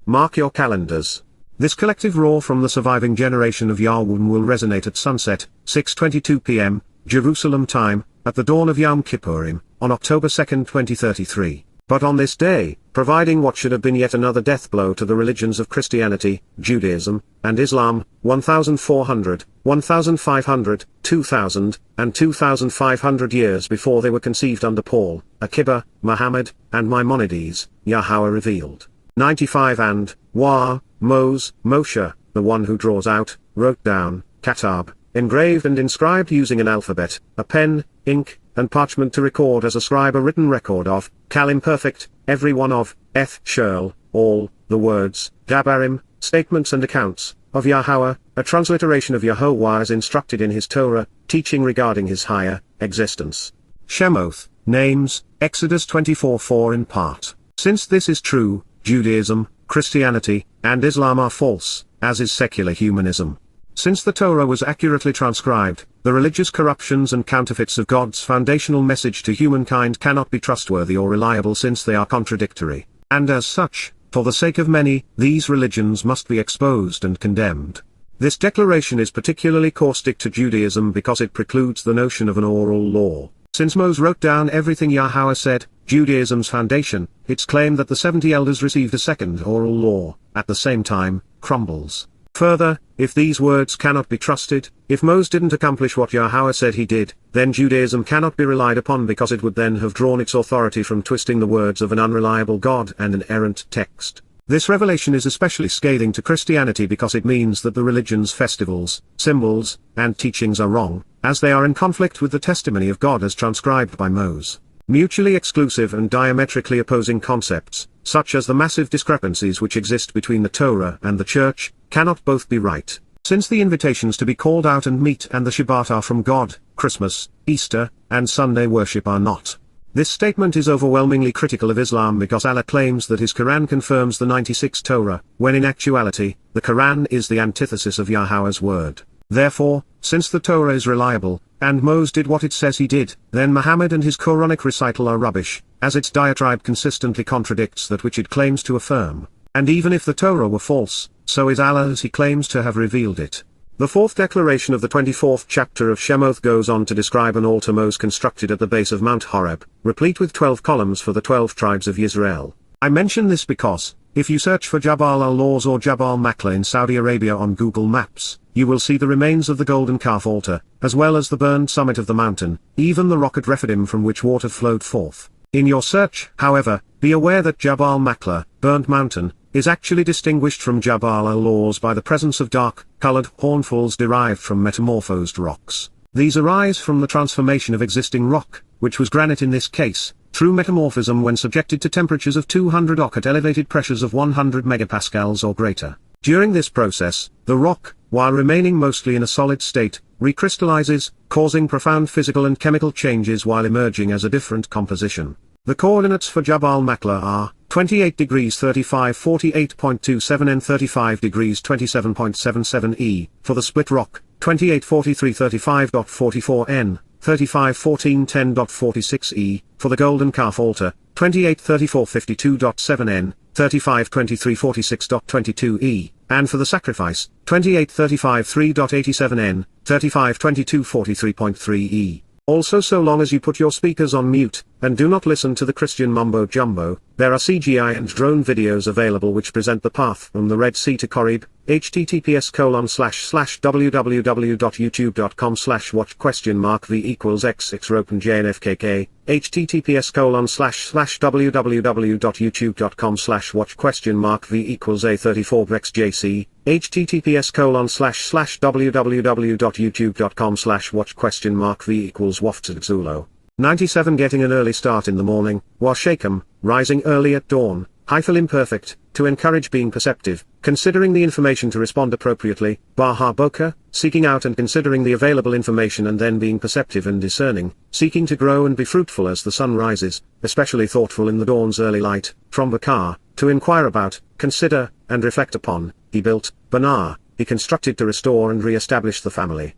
Mark your calendars. This collective roar from the surviving generation of Yahweh will resonate at sunset, 6:22 p.m., Jerusalem time, at the dawn of Yom Kippurim, on October 2, 2033. But on this day, providing what should have been yet another death blow to the religions of Christianity, Judaism, and Islam, 1,400, 1,500, 2,000, and 2,500 years before they were conceived under Paul, Akiba, Muhammad, and Maimonides, Yahweh revealed. 95 and, Moshe, the one who draws out, wrote down, Katab, engraved and inscribed using an alphabet, a pen, ink, and parchment to record as a scribe a written record of, Kalim perfect, every one of, Shirl, all, the words, Dabarim, statements and accounts, of Yahweh, a transliteration of Yahowah as instructed in his Torah, teaching regarding his higher existence. Shemoth, names, Exodus 24:4 in part. Since this is true, Judaism, Christianity, and Islam are false, as is secular humanism. Since the Torah was accurately transcribed, the religious corruptions and counterfeits of God's foundational message to humankind cannot be trustworthy or reliable since they are contradictory, and as such, for the sake of many, these religions must be exposed and condemned. This declaration is particularly caustic to Judaism because it precludes the notion of an oral law. Since Moses wrote down everything Yahweh said, Judaism's foundation, its claim that the 70 elders received a second oral law, at the same time, crumbles. Further, if these words cannot be trusted, if Moses didn't accomplish what Yahweh said he did, then Judaism cannot be relied upon because it would then have drawn its authority from twisting the words of an unreliable God and an errant text. This revelation is especially scathing to Christianity because it means that the religion's festivals, symbols, and teachings are wrong, as they are in conflict with the testimony of God as transcribed by Moses. Mutually exclusive and diametrically opposing concepts, such as the massive discrepancies which exist between the Torah and the Church, cannot both be right. Since the invitations to be called out and meet and the Shabat are from God, Christmas, Easter, and Sunday worship are not. This statement is overwhelmingly critical of Islam because Allah claims that his Quran confirms the 96 Torah, when in actuality, the Quran is the antithesis of Yahweh's word. Therefore, since the Torah is reliable, and Moses did what it says he did, then Muhammad and his Quranic recital are rubbish, as its diatribe consistently contradicts that which it claims to affirm. And even if the Torah were false, so is Allah as he claims to have revealed it. The fourth declaration of the 24th chapter of Shemoth goes on to describe an altar Moses constructed at the base of Mount Horeb, replete with 12 columns for the 12 tribes of Israel. I mention this because, if you search for Jabal al-Lawz or Jabal Makla in Saudi Arabia on Google Maps, you will see the remains of the golden calf altar, as well as the burned summit of the mountain, even the rock at Rephidim from which water flowed forth. In your search, however, be aware that Jabal Makla, burnt mountain, is actually distinguished from Jabal al-Lawz by the presence of dark-colored hornfalls derived from metamorphosed rocks. These arise from the transformation of existing rock, which was granite in this case, through metamorphism when subjected to temperatures of 200 Ok at elevated pressures of 100 megapascals or greater. During this process, the rock, while remaining mostly in a solid state, recrystallizes, causing profound physical and chemical changes while emerging as a different composition. The coordinates for Jabal Makla are 28 degrees 35 48.27 and 35 degrees 27.77 E, for the split rock, 28 43 35.44 N, 35 14 10.46 E, for the golden calf altar, 28 34 52.7 N, 35 23 46.22 E, and for the sacrifice, 28 35 3.87 N, 35 22 43.3 E. Also, so long as you put your speakers on mute, and do not listen to the Christian mumbo-jumbo, there are CGI and drone videos available which present the path from the Red Sea to Korib. https://www.youtube.com/watch?v=x6ropenjnfkk https://www.youtube.com/watch?v=a34brexjc https://www.youtube.com/watch?v=waftzzulo 97 Getting an early start in the morning, Washakem, rising early at dawn, hyphal imperfect, to encourage being perceptive, considering the information to respond appropriately, Baha Boka, seeking out and considering the available information and then being perceptive and discerning, seeking to grow and be fruitful as the sun rises, especially thoughtful in the dawn's early light, from Bakar, to inquire about, consider, and reflect upon, he built, Banar, he constructed to restore and re-establish the family.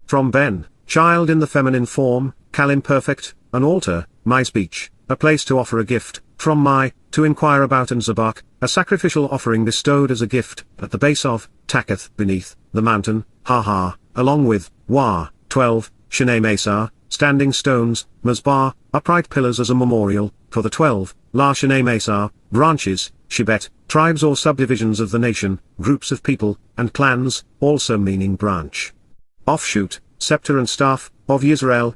From Ben, child in the feminine form, Kal imperfect, an altar, my speech, a place to offer a gift, from my, to inquire about, and Zabak, a sacrificial offering bestowed as a gift, at the base of, Takath, beneath, the mountain, along with, 12, Shene Mesar, standing stones, Mazbar, upright pillars as a memorial, for the 12, La Shene Mesar, branches, Shibet, tribes or subdivisions of the nation, groups of people, and clans, also meaning branch. Offshoot, scepter and staff, of Yisrael,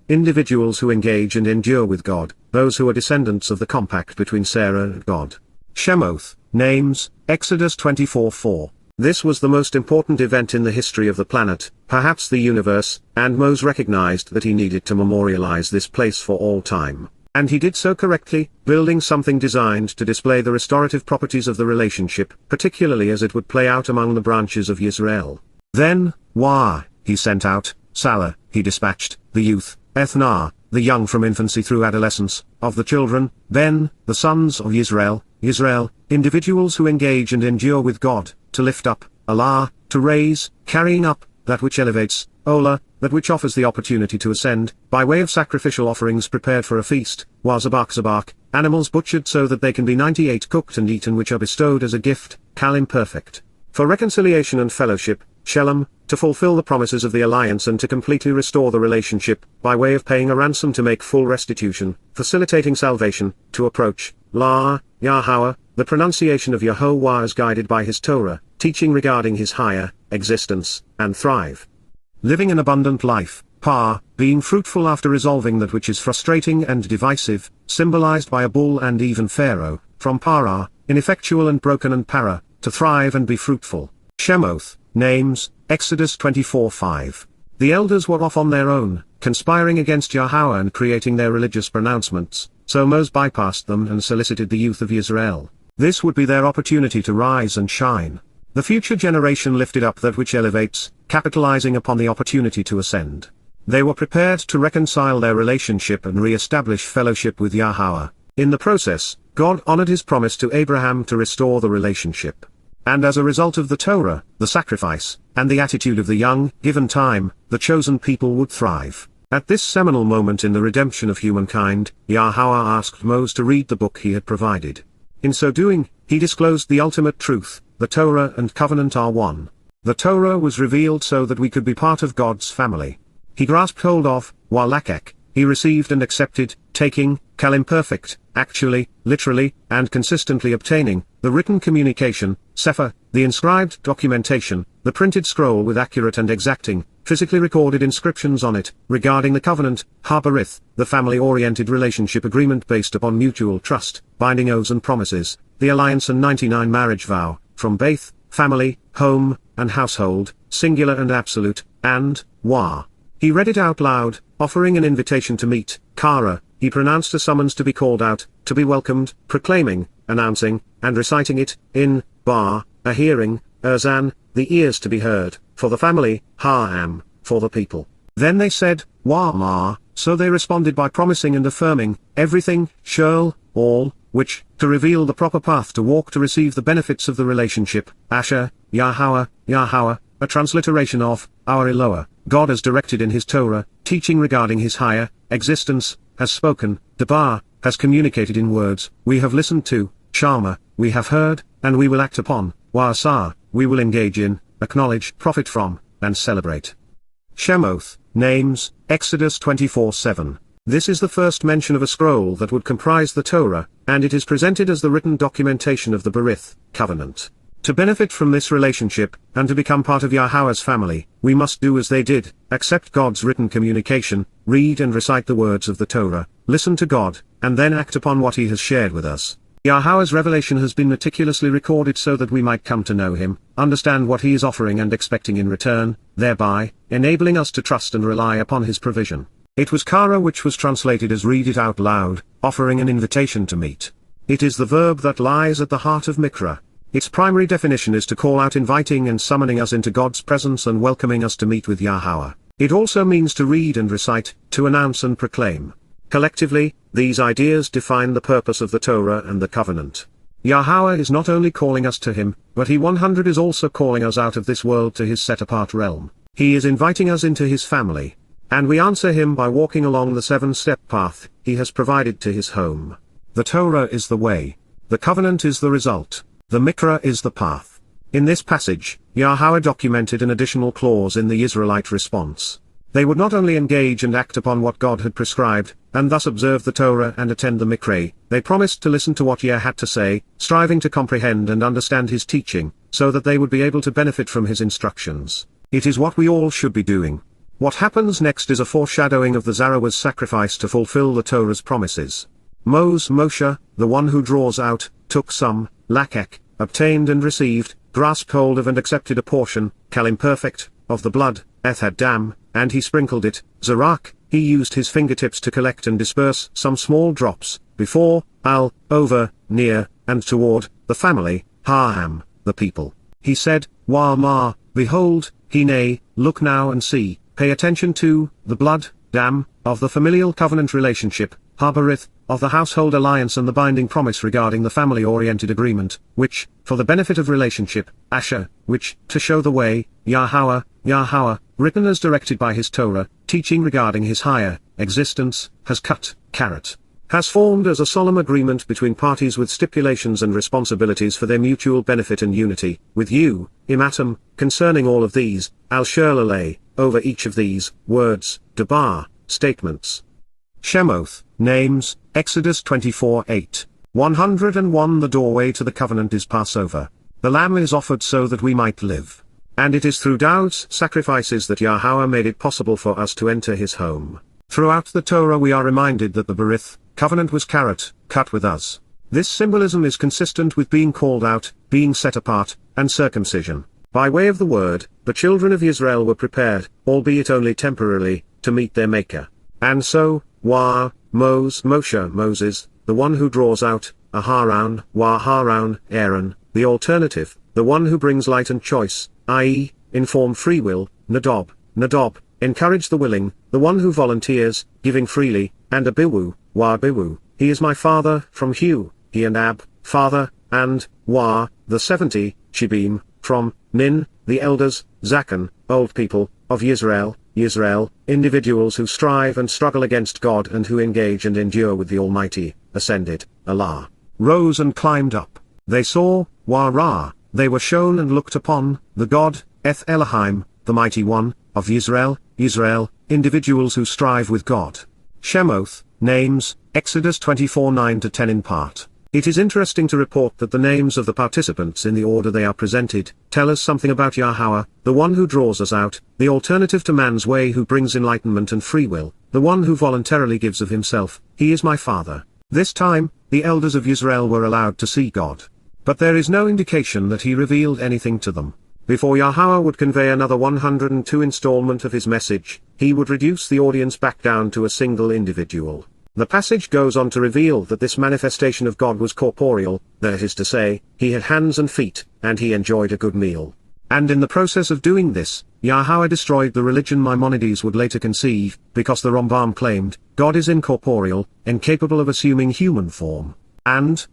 individuals who engage and endure with God, those who are descendants of the compact between Sarah and God. Shemoth, names, Exodus 24:4. This was the most important event in the history of the planet, perhaps the universe, and Moses recognized that he needed to memorialize this place for all time. And he did so correctly, building something designed to display the restorative properties of the relationship, particularly as it would play out among the branches of Yisrael. Then, he sent out, Salah, he dispatched, the youth, Ethnar, the young from infancy through adolescence, of the children, Ben, the sons of Yisrael, individuals who engage and endure with God, to lift up, Allah, to raise, carrying up, that which elevates, Ola, that which offers the opportunity to ascend, by way of sacrificial offerings prepared for a feast, Zabak, animals butchered so that they can be 98 cooked and eaten which are bestowed as a gift, Kal imperfect. For reconciliation and fellowship, Shelem, to fulfill the promises of the alliance and to completely restore the relationship, by way of paying a ransom to make full restitution, facilitating salvation, to approach, La, Yahowah, the pronunciation of Yahowah as guided by his Torah, teaching regarding his higher, existence, and thrive. Living an abundant life, being fruitful after resolving that which is frustrating and divisive, symbolized by a bull and even Pharaoh, from Parah, ineffectual and broken and Para, to thrive and be fruitful. Shemoth, names, Exodus 24:5. The elders were off on their own, conspiring against Yahowah and creating their religious pronouncements, so Moses bypassed them and solicited the youth of Israel. This would be their opportunity to rise and shine. The future generation lifted up that which elevates, capitalizing upon the opportunity to ascend. They were prepared to reconcile their relationship and re-establish fellowship with Yahowah. In the process, God honored his promise to Abraham to restore the relationship. And as a result of the Torah, the sacrifice, and the attitude of the young, given time, the chosen people would thrive. At this seminal moment in the redemption of humankind, Yahowah asked Moses to read the book he had provided. In so doing, he disclosed the ultimate truth, the Torah and covenant are one. The Torah was revealed so that we could be part of God's family. He grasped hold of, Walakek, he received and accepted, taking, Kal imperfect, actually, literally, and consistently obtaining, the written communication, Sefer, the inscribed documentation, the printed scroll with accurate and exacting, physically recorded inscriptions on it, regarding the covenant, Beryth, the family-oriented relationship agreement based upon mutual trust, binding oaths and promises, the alliance and 99 marriage vow, from Beryth, family, home, and household, singular and absolute, and, He read it out loud, offering an invitation to meet, Kara, he pronounced a summons to be called out, to be welcomed, proclaiming, announcing, and reciting it, in, a hearing, Erzan, the ears to be heard, for the family, Ha'am, for the people. Then they said, so they responded by promising and affirming, everything, Shurl, all, which, to reveal the proper path to walk to receive the benefits of the relationship, Asher, Yahowah, a transliteration of, our Eloah, God as directed in his Torah, teaching regarding his higher, existence, has spoken, Debar, has communicated in words, we have listened to, Shama, we have heard, and we will act upon, Wa'asah, we will engage in, acknowledge, profit from, and celebrate. Shemoth, Names, Exodus 24:7. This is the first mention of a scroll that would comprise the Torah, and it is presented as the written documentation of the Beryth covenant. To benefit from this relationship, and to become part of Yahweh's family, we must do as they did, accept God's written communication, read and recite the words of the Torah, listen to God, and then act upon what He has shared with us. Yahweh's revelation has been meticulously recorded so that we might come to know Him, understand what He is offering and expecting in return, thereby enabling us to trust and rely upon His provision. It was kara which was translated as read it out loud, offering an invitation to meet. It is the verb that lies at the heart of mikra. Its primary definition is to call out, inviting and summoning us into God's presence and welcoming us to meet with Yahweh. It also means to read and recite, to announce and proclaim. Collectively, these ideas define the purpose of the Torah and the covenant. Yahweh is not only calling us to Him, but He 100 is also calling us out of this world to His set-apart realm. He is inviting us into His family. And we answer Him by walking along the 7-step path He has provided to His home. The Torah is the way. The covenant is the result. The mikra is the path. In this passage, Yahweh documented an additional clause in the Israelite response. They would not only engage and act upon what God had prescribed, and thus observe the Torah and attend the mikra, they promised to listen to what Yah had to say, striving to comprehend and understand His teaching, so that they would be able to benefit from His instructions. It is what we all should be doing. What happens next is a foreshadowing of the Zarah's sacrifice to fulfill the Torah's promises. Moshe, the one who draws out, took some, lakek, obtained and received, grasped hold of and accepted a portion, kal imperfect, of the blood, ethad dam, and he sprinkled it, zarak, he used his fingertips to collect and disperse some small drops, before, over, near, and toward, the family, ha'am, the people. He said, Wah-ma, behold, hine, look now and see, pay attention to, the blood, dam, of the familial covenant relationship, Beryth, of the household alliance and the binding promise regarding the family-oriented agreement, which, for the benefit of relationship, Asher, which, to show the way, Yahowah, written as directed by His Torah, teaching regarding His higher existence, has karat, has formed as a solemn agreement between parties with stipulations and responsibilities for their mutual benefit and unity, with you, imatum, concerning all of these, al-shirlaleh, over each of these, words, dabar, statements. Shemoth, names, Exodus 24:8. 101 The doorway to the covenant is Passover. The lamb is offered so that we might live. And it is through Daud's sacrifices that Yahweh made it possible for us to enter His home. Throughout the Torah we are reminded that the Beryth covenant was karat, cut with us. This symbolism is consistent with being called out, being set apart, and circumcision. By way of the word, the children of Israel were prepared, albeit only temporarily, to meet their Maker. And so, Moshe, Moses, the one who draws out, Aharon, Haron, Aaron, the alternative, the one who brings light and choice, i.e., inform free will, Nadab, encourage the willing, the one who volunteers, giving freely, and Abihu, he is my father, from Hu, he and Ab, father, and, the 70, Shibim, from, Nin, the elders, Zakan, old people, of Yisrael, individuals who strive and struggle against God and who engage and endure with the Almighty, ascended, Allah, rose and climbed up. They saw, they were shown and looked upon, the God, Eth Elohim, the Mighty One, of Yisrael, individuals who strive with God. Shemoth, names, Exodus 24:9-10 in part. It is interesting to report that the names of the participants in the order they are presented, tell us something about Yahweh, the one who draws us out, the alternative to man's way who brings enlightenment and free will, the one who voluntarily gives of himself, he is my father. This time, the elders of Israel were allowed to see God. But there is no indication that He revealed anything to them. Before Yahweh would convey another 102 installment of His message, He would reduce the audience back down to a single individual. The passage goes on to reveal that this manifestation of God was corporeal, that is to say, He had hands and feet, and He enjoyed a good meal. And in the process of doing this, Yahweh destroyed the religion Maimonides would later conceive, because the Rambam claimed, God is incorporeal, incapable of assuming human form. And,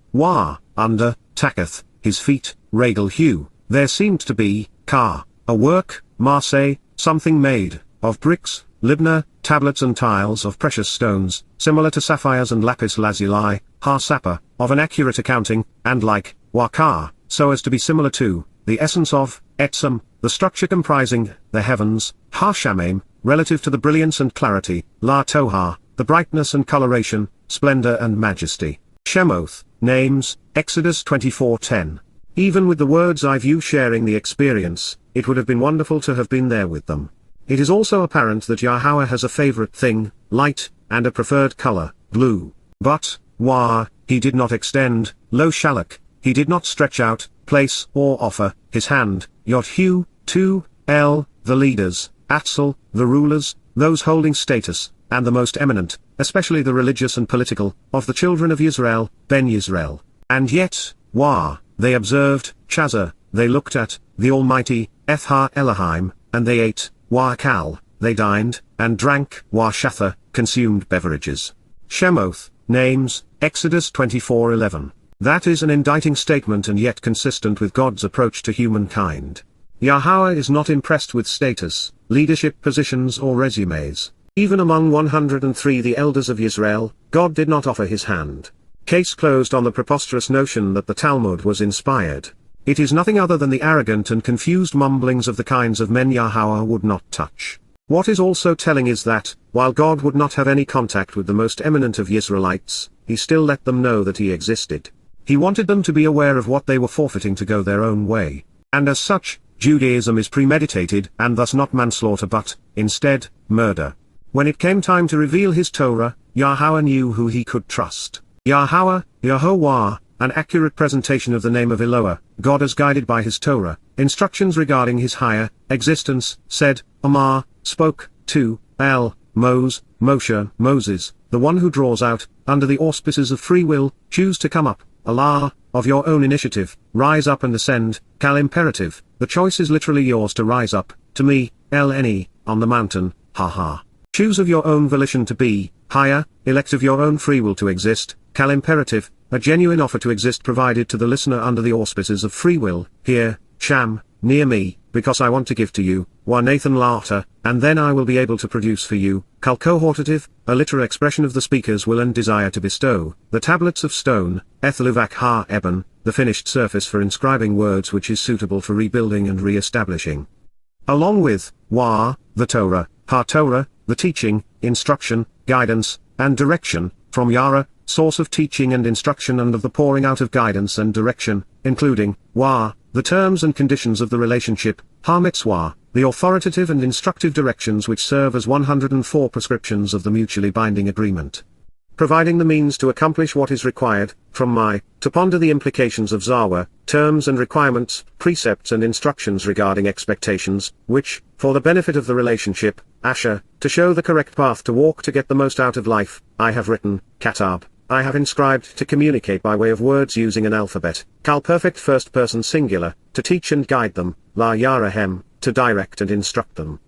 under, takath, His feet, regal hue, there seemed to be, a work, marseh, something made, of bricks, libna, tablets and tiles of precious stones, similar to sapphires and lapis lazuli, sapa, of an accurate accounting, and like, wakar, so as to be similar to, the essence of, etzem, the structure comprising, the heavens, shamim, relative to the brilliance and clarity, la tohah, the brightness and coloration, splendor and majesty. Shemoth, names, Exodus 24:10. Even with the words eye view sharing the experience, it would have been wonderful to have been there with them. It is also apparent that Yahweh has a favorite thing, light, and a preferred color, blue. But, wah, he did not extend, lo shalak, he did not stretch out, place or offer, his hand, Yod-Hu, to, El, the leaders, Atzal, the rulers, those holding status, and the most eminent, especially the religious and political, of the children of Yisrael, Ben Yisrael. And yet, wah, they observed, Qatsyr, they looked at, the Almighty, Eth-ha Elohim, and they ate, wah kal, they dined, and drank, wah shatha, consumed beverages. Shemoth, names, Exodus 24:11. That is an indicting statement and yet consistent with God's approach to humankind. Yahweh is not impressed with status, leadership positions or resumes. Even among 103 the elders of Israel, God did not offer his hand. Case closed on the preposterous notion that the Talmud was inspired. It is nothing other than the arrogant and confused mumblings of the kinds of men Yahweh would not touch. What is also telling is that, while God would not have any contact with the most eminent of Israelites, he still let them know that he existed. He wanted them to be aware of what they were forfeiting to go their own way. And as such, Judaism is premeditated and thus not manslaughter but, instead, murder. When it came time to reveal his Torah, Yahweh knew who he could trust. Yahweh, Yahowah, an accurate presentation of the name of Eloah, God as guided by his Torah, instructions regarding his higher existence, said, Amar, spoke, to, El, Moshe, Moses, the one who draws out, under the auspices of free will, choose to come up, Allah, of your own initiative, rise up and ascend, Kal imperative, the choice is literally yours to rise up, to me, LNE, on the mountain, ha. Choose of your own volition to be, higher, elect of your own free will to exist, Kal imperative, a genuine offer to exist provided to the listener under the auspices of free will, here, Sham, near me, because I want to give to you, Wa Nathan Laughter, and then I will be able to produce for you, Kal cohortative, a literal expression of the speaker's will and desire to bestow, the tablets of stone, Etheluvak ha Eben, the finished surface for inscribing words which is suitable for rebuilding and re-establishing. Along with, Wah, the Torah, Ha Torah, the teaching, instruction, guidance, and direction, from Yara, source of teaching and instruction and of the pouring out of guidance and direction, including, Wah, the terms and conditions of the relationship, Ha Mitzvah, the authoritative and instructive directions which serve as 104 prescriptions of the mutually binding agreement. Providing the means to accomplish what is required, from my, to ponder the implications of Zawa, terms and requirements, precepts and instructions regarding expectations, which, for the benefit of the relationship, Asher, to show the correct path to walk to get the most out of life, I have written, Katab, I have inscribed to communicate by way of words using an alphabet, Kal perfect first person singular, to teach and guide them, La Yarahem, to direct and instruct them.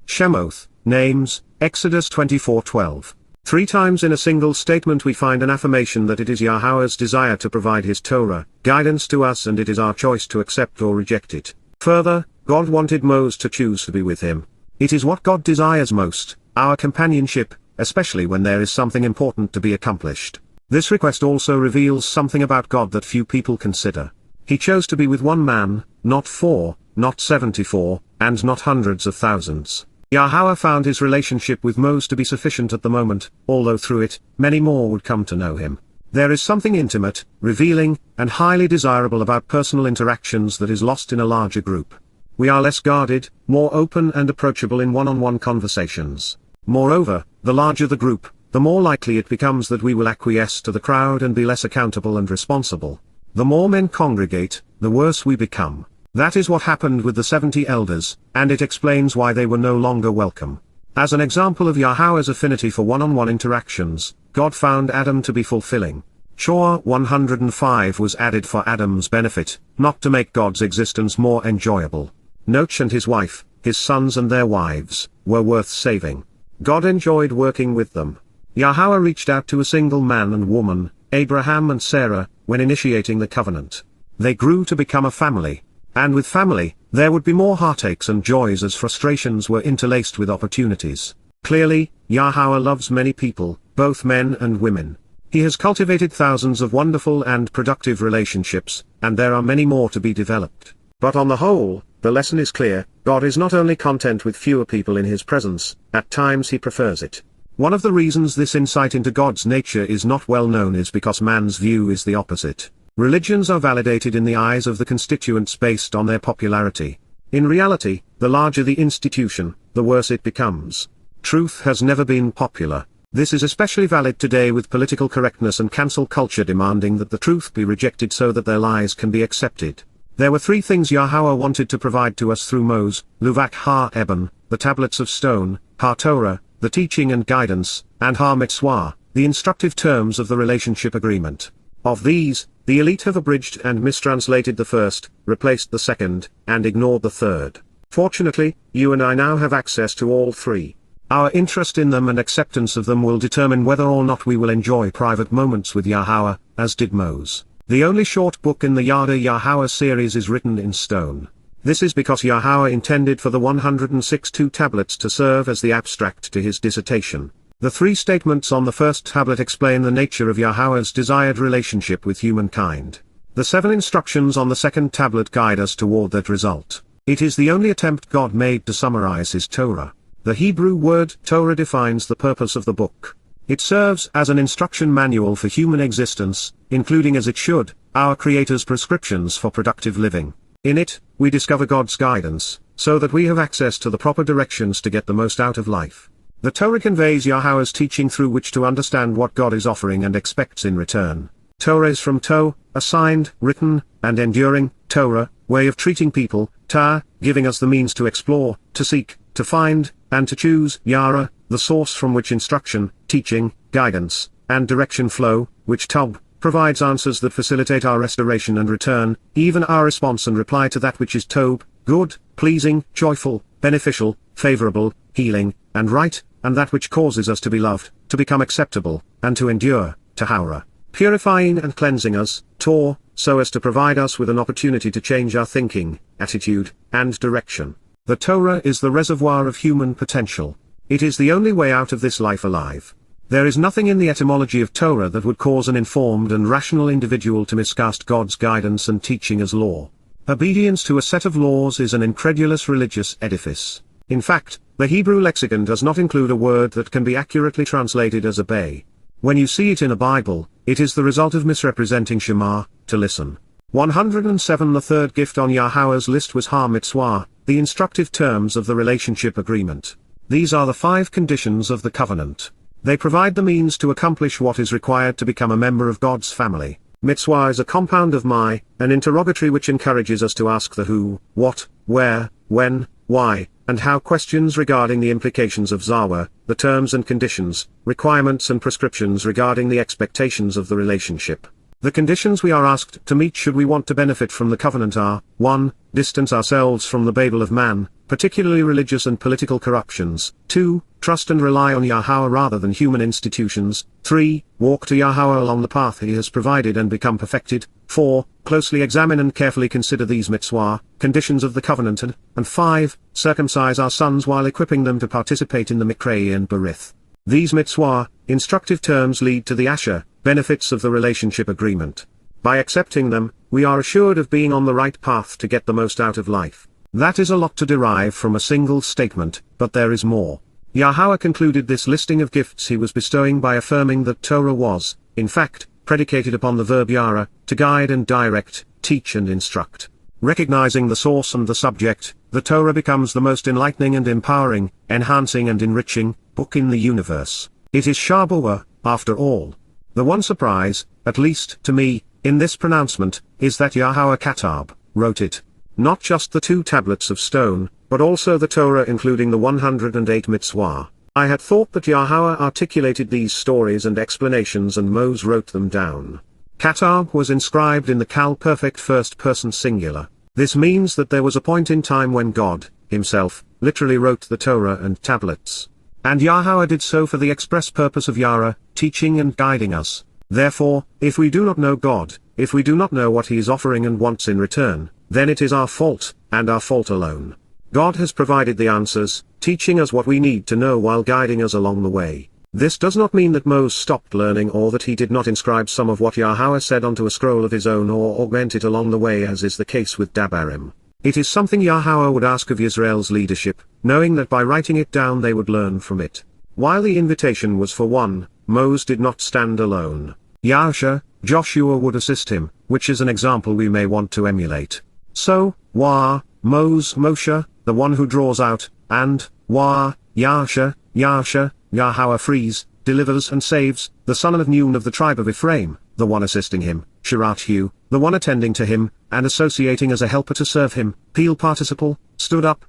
Shemoth, names, Exodus 24:12. 3 times in a single statement we find an affirmation that it is Yahweh's desire to provide his Torah, guidance to us and it is our choice to accept or reject it. Further, God wanted Moses to choose to be with him. It is what God desires most, our companionship, especially when there is something important to be accomplished. This request also reveals something about God that few people consider. He chose to be with one man, not 4, not 74, and not hundreds of thousands. Yahweh found his relationship with Moses to be sufficient at the moment, although through it, many more would come to know him. There is something intimate, revealing, and highly desirable about personal interactions that is lost in a larger group. We are less guarded, more open and approachable in one-on-one conversations. Moreover, the larger the group, the more likely it becomes that we will acquiesce to the crowd and be less accountable and responsible. The more men congregate, the worse we become. That is what happened with the 70 elders, and it explains why they were no longer welcome. As an example of Yahweh's affinity for one-on-one interactions, God found Adam to be fulfilling. Shaw 105 was added for Adam's benefit, not to make God's existence more enjoyable. Noach and his wife, his sons and their wives, were worth saving. God enjoyed working with them. Yahweh reached out to a single man and woman, Abraham and Sarah, when initiating the covenant. They grew to become a family. And with family, there would be more heartaches and joys as frustrations were interlaced with opportunities. Clearly, Yahweh loves many people, both men and women. He has cultivated thousands of wonderful and productive relationships, and there are many more to be developed. But on the whole, the lesson is clear: God is not only content with fewer people in his presence, at times he prefers it. One of the reasons this insight into God's nature is not well known is because man's view is the opposite. Religions are validated in the eyes of the constituents based on their popularity. In reality, the larger the institution, the worse it becomes. Truth has never been popular. This is especially valid today with political correctness and cancel culture demanding that the truth be rejected so that their lies can be accepted. There were three things Yahowah wanted to provide to us through Moses, Luvak Ha-Eben, the tablets of stone, Ha-Torah, the teaching and guidance, and Ha-Mitzvah, the instructive terms of the relationship agreement. Of these, the elite have abridged and mistranslated the first, replaced the second, and ignored the third. Fortunately, you and I now have access to all three. Our interest in them and acceptance of them will determine whether or not we will enjoy private moments with Yahowah, as did Moses. The only short book in the Yada Yahowah series is written in stone. This is because Yahowah intended for the 106 tablets to serve as the abstract to his dissertation. The three statements on the first tablet explain the nature of Yahowah's desired relationship with humankind. The 7 instructions on the second tablet guide us toward that result. It is the only attempt God made to summarize his Torah. The Hebrew word Torah defines the purpose of the book. It serves as an instruction manual for human existence, including as it should, our Creator's prescriptions for productive living. In it, we discover God's guidance, so that we have access to the proper directions to get the most out of life. The Torah conveys Yahowah's teaching through which to understand what God is offering and expects in return. Torah is from to, assigned, written, and enduring, Torah, way of treating people, ta, giving us the means to explore, to seek, to find, and to choose, Yara, the source from which instruction, teaching, guidance, and direction flow, which Tob, provides answers that facilitate our restoration and return, even our response and reply to that which is Tob, good, pleasing, joyful, beneficial, favorable, healing, and right, and that which causes us to be loved, to become acceptable, and to endure, Towrah, purifying and cleansing us, Tor, so as to provide us with an opportunity to change our thinking, attitude, and direction. The Torah is the reservoir of human potential. It is the only way out of this life alive. There is nothing in the etymology of Torah that would cause an informed and rational individual to miscast God's guidance and teaching as law. Obedience to a set of laws is an incredulous religious edifice. In fact, the Hebrew lexicon does not include a word that can be accurately translated as obey. When you see it in a Bible, it is the result of misrepresenting Shema, to listen. 107 The third gift on Yahowah's list was Ha-Mitzvah, the instructive terms of the relationship agreement. These are the 5 conditions of the covenant. They provide the means to accomplish what is required to become a member of God's family. Mitzvah is a compound of my, an interrogatory which encourages us to ask the who, what, where, when, why, and how questions regarding the implications of Zawah, the terms and conditions, requirements and prescriptions regarding the expectations of the relationship. The conditions we are asked to meet should we want to benefit from the covenant are: 1. Distance ourselves from the Babel of man, particularly religious and political corruptions. 2. Trust and rely on Yahowah rather than human institutions. 3. Walk to Yahowah along the path he has provided and become perfected. 4. Closely examine and carefully consider these mitzvah, conditions of the covenant, and 5. Circumcise our sons while equipping them to participate in the Mikra and Beryth. These mitzvah, instructive terms lead to the Asher, benefits of the relationship agreement. By accepting them, we are assured of being on the right path to get the most out of life. That is a lot to derive from a single statement, but there is more. Yahowah concluded this listing of gifts he was bestowing by affirming that Torah was, in fact, predicated upon the verb yara, to guide and direct, teach and instruct. Recognizing the source and the subject, the Torah becomes the most enlightening and empowering, enhancing and enriching book in the universe. It is Shabuw'ah, after all. The one surprise, at least to me, in this pronouncement, is that Yahowah Katab wrote it. Not just the 2 tablets of stone, but also the Torah including the 108 mitzvah. I had thought that Yahowah articulated these stories and explanations and Moses wrote them down. Katab was inscribed in the Kal perfect first person singular. This means that there was a point in time when God, himself, literally wrote the Torah and tablets. And Yahowah did so for the express purpose of Yara, teaching and guiding us. Therefore, if we do not know God, if we do not know what he is offering and wants in return, then it is our fault, and our fault alone. God has provided the answers, teaching us what we need to know while guiding us along the way. This does not mean that Moses stopped learning or that he did not inscribe some of what Yahowah said onto a scroll of his own or augment it along the way as is the case with Dabarim. It is something Yahowah would ask of Israel's leadership, knowing that by writing it down they would learn from it. While the invitation was for one, Moses did not stand alone. Yahusha, Joshua would assist him, which is an example we may want to emulate. So, Moshe, the one who draws out, and Yahusha, Yahowah frees, delivers and saves, the son of Nun of the tribe of Ephraim, the one assisting him, Shirathu, the one attending to him, and associating as a helper to serve him, Peel participle, stood up,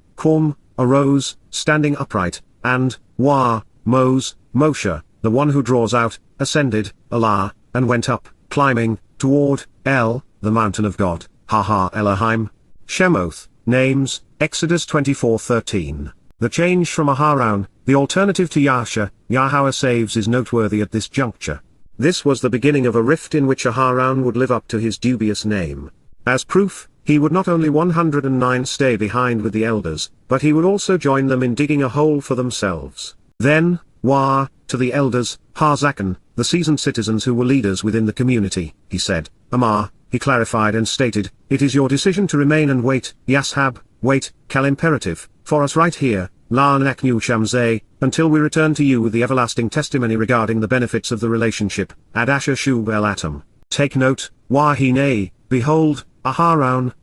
arose, standing upright, and Moshe, the one who draws out, ascended, Allah, and went up, climbing, toward, the mountain of God, Elohim. Shemoth, names, Exodus 24:13. The change from Aharon, the alternative to Yahusha, Yahowah saves is noteworthy at this juncture. This was the beginning of a rift in which Aharon would live up to his dubious name. As proof, he would not only 109 stay behind with the elders, but he would also join them in digging a hole for themselves. Then, to the elders, Zakan, the seasoned citizens who were leaders within the community, he said, Amar, he clarified and stated, it is your decision to remain and wait, Yashab, wait, Kal imperative, for us right here, La Naknu Shamzeh, until we return to you with the everlasting testimony regarding the benefits of the relationship, Ad Asher Shub El Atom. Take note, Wahine, behold, Aharon,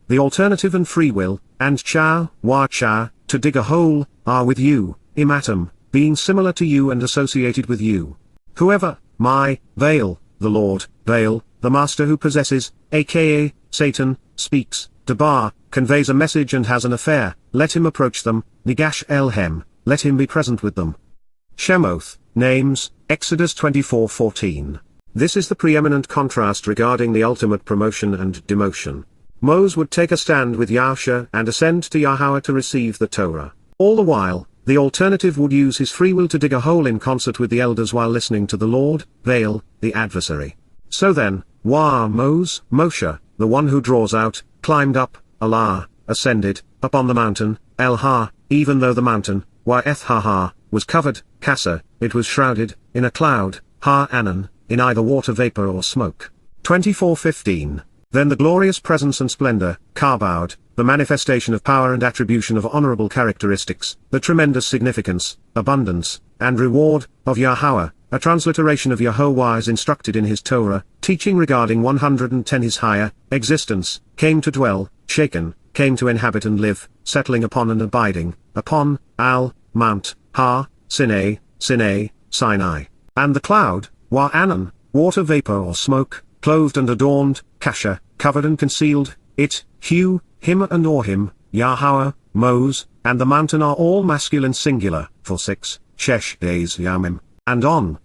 the alternative and free will, and Cha, to dig a hole, are with you, Imatum, being similar to you and associated with you. Whoever, Baal, the Lord, Baal, the master who possesses, aka, Satan, speaks, Debar, conveys a message and has an affair, let him approach them, Nigash Elhem, let him be present with them. Shemoth, names, Exodus 24:14. This is the preeminent contrast regarding the ultimate promotion and demotion. Moses would take a stand with Yahusha and ascend to Yahowah to receive the Torah. All the while, the alternative would use his free will to dig a hole in concert with the elders while listening to the Lord, Baal, the adversary. So then, Moshe, the one who draws out, climbed up, Allah, ascended, up on the mountain, even though the mountain, was covered, Qatsyr, it was shrouded, in a cloud, in either water vapor or smoke. 24:15. Then the glorious presence and splendor, Kabod, the manifestation of power and attribution of honorable characteristics, the tremendous significance, abundance, and reward, of Yahowah, a transliteration of Yahowah as instructed in his Torah, teaching regarding 110 his higher existence, came to dwell, shaken, came to inhabit and live, settling upon and abiding, upon, Mount, Sinai, and the cloud, water vapor or smoke, clothed and adorned, Kasha, covered and concealed, it, him and or him, Yahowah, Moses, and the mountain are all masculine singular, for 6, Shesh days Yamim, and on,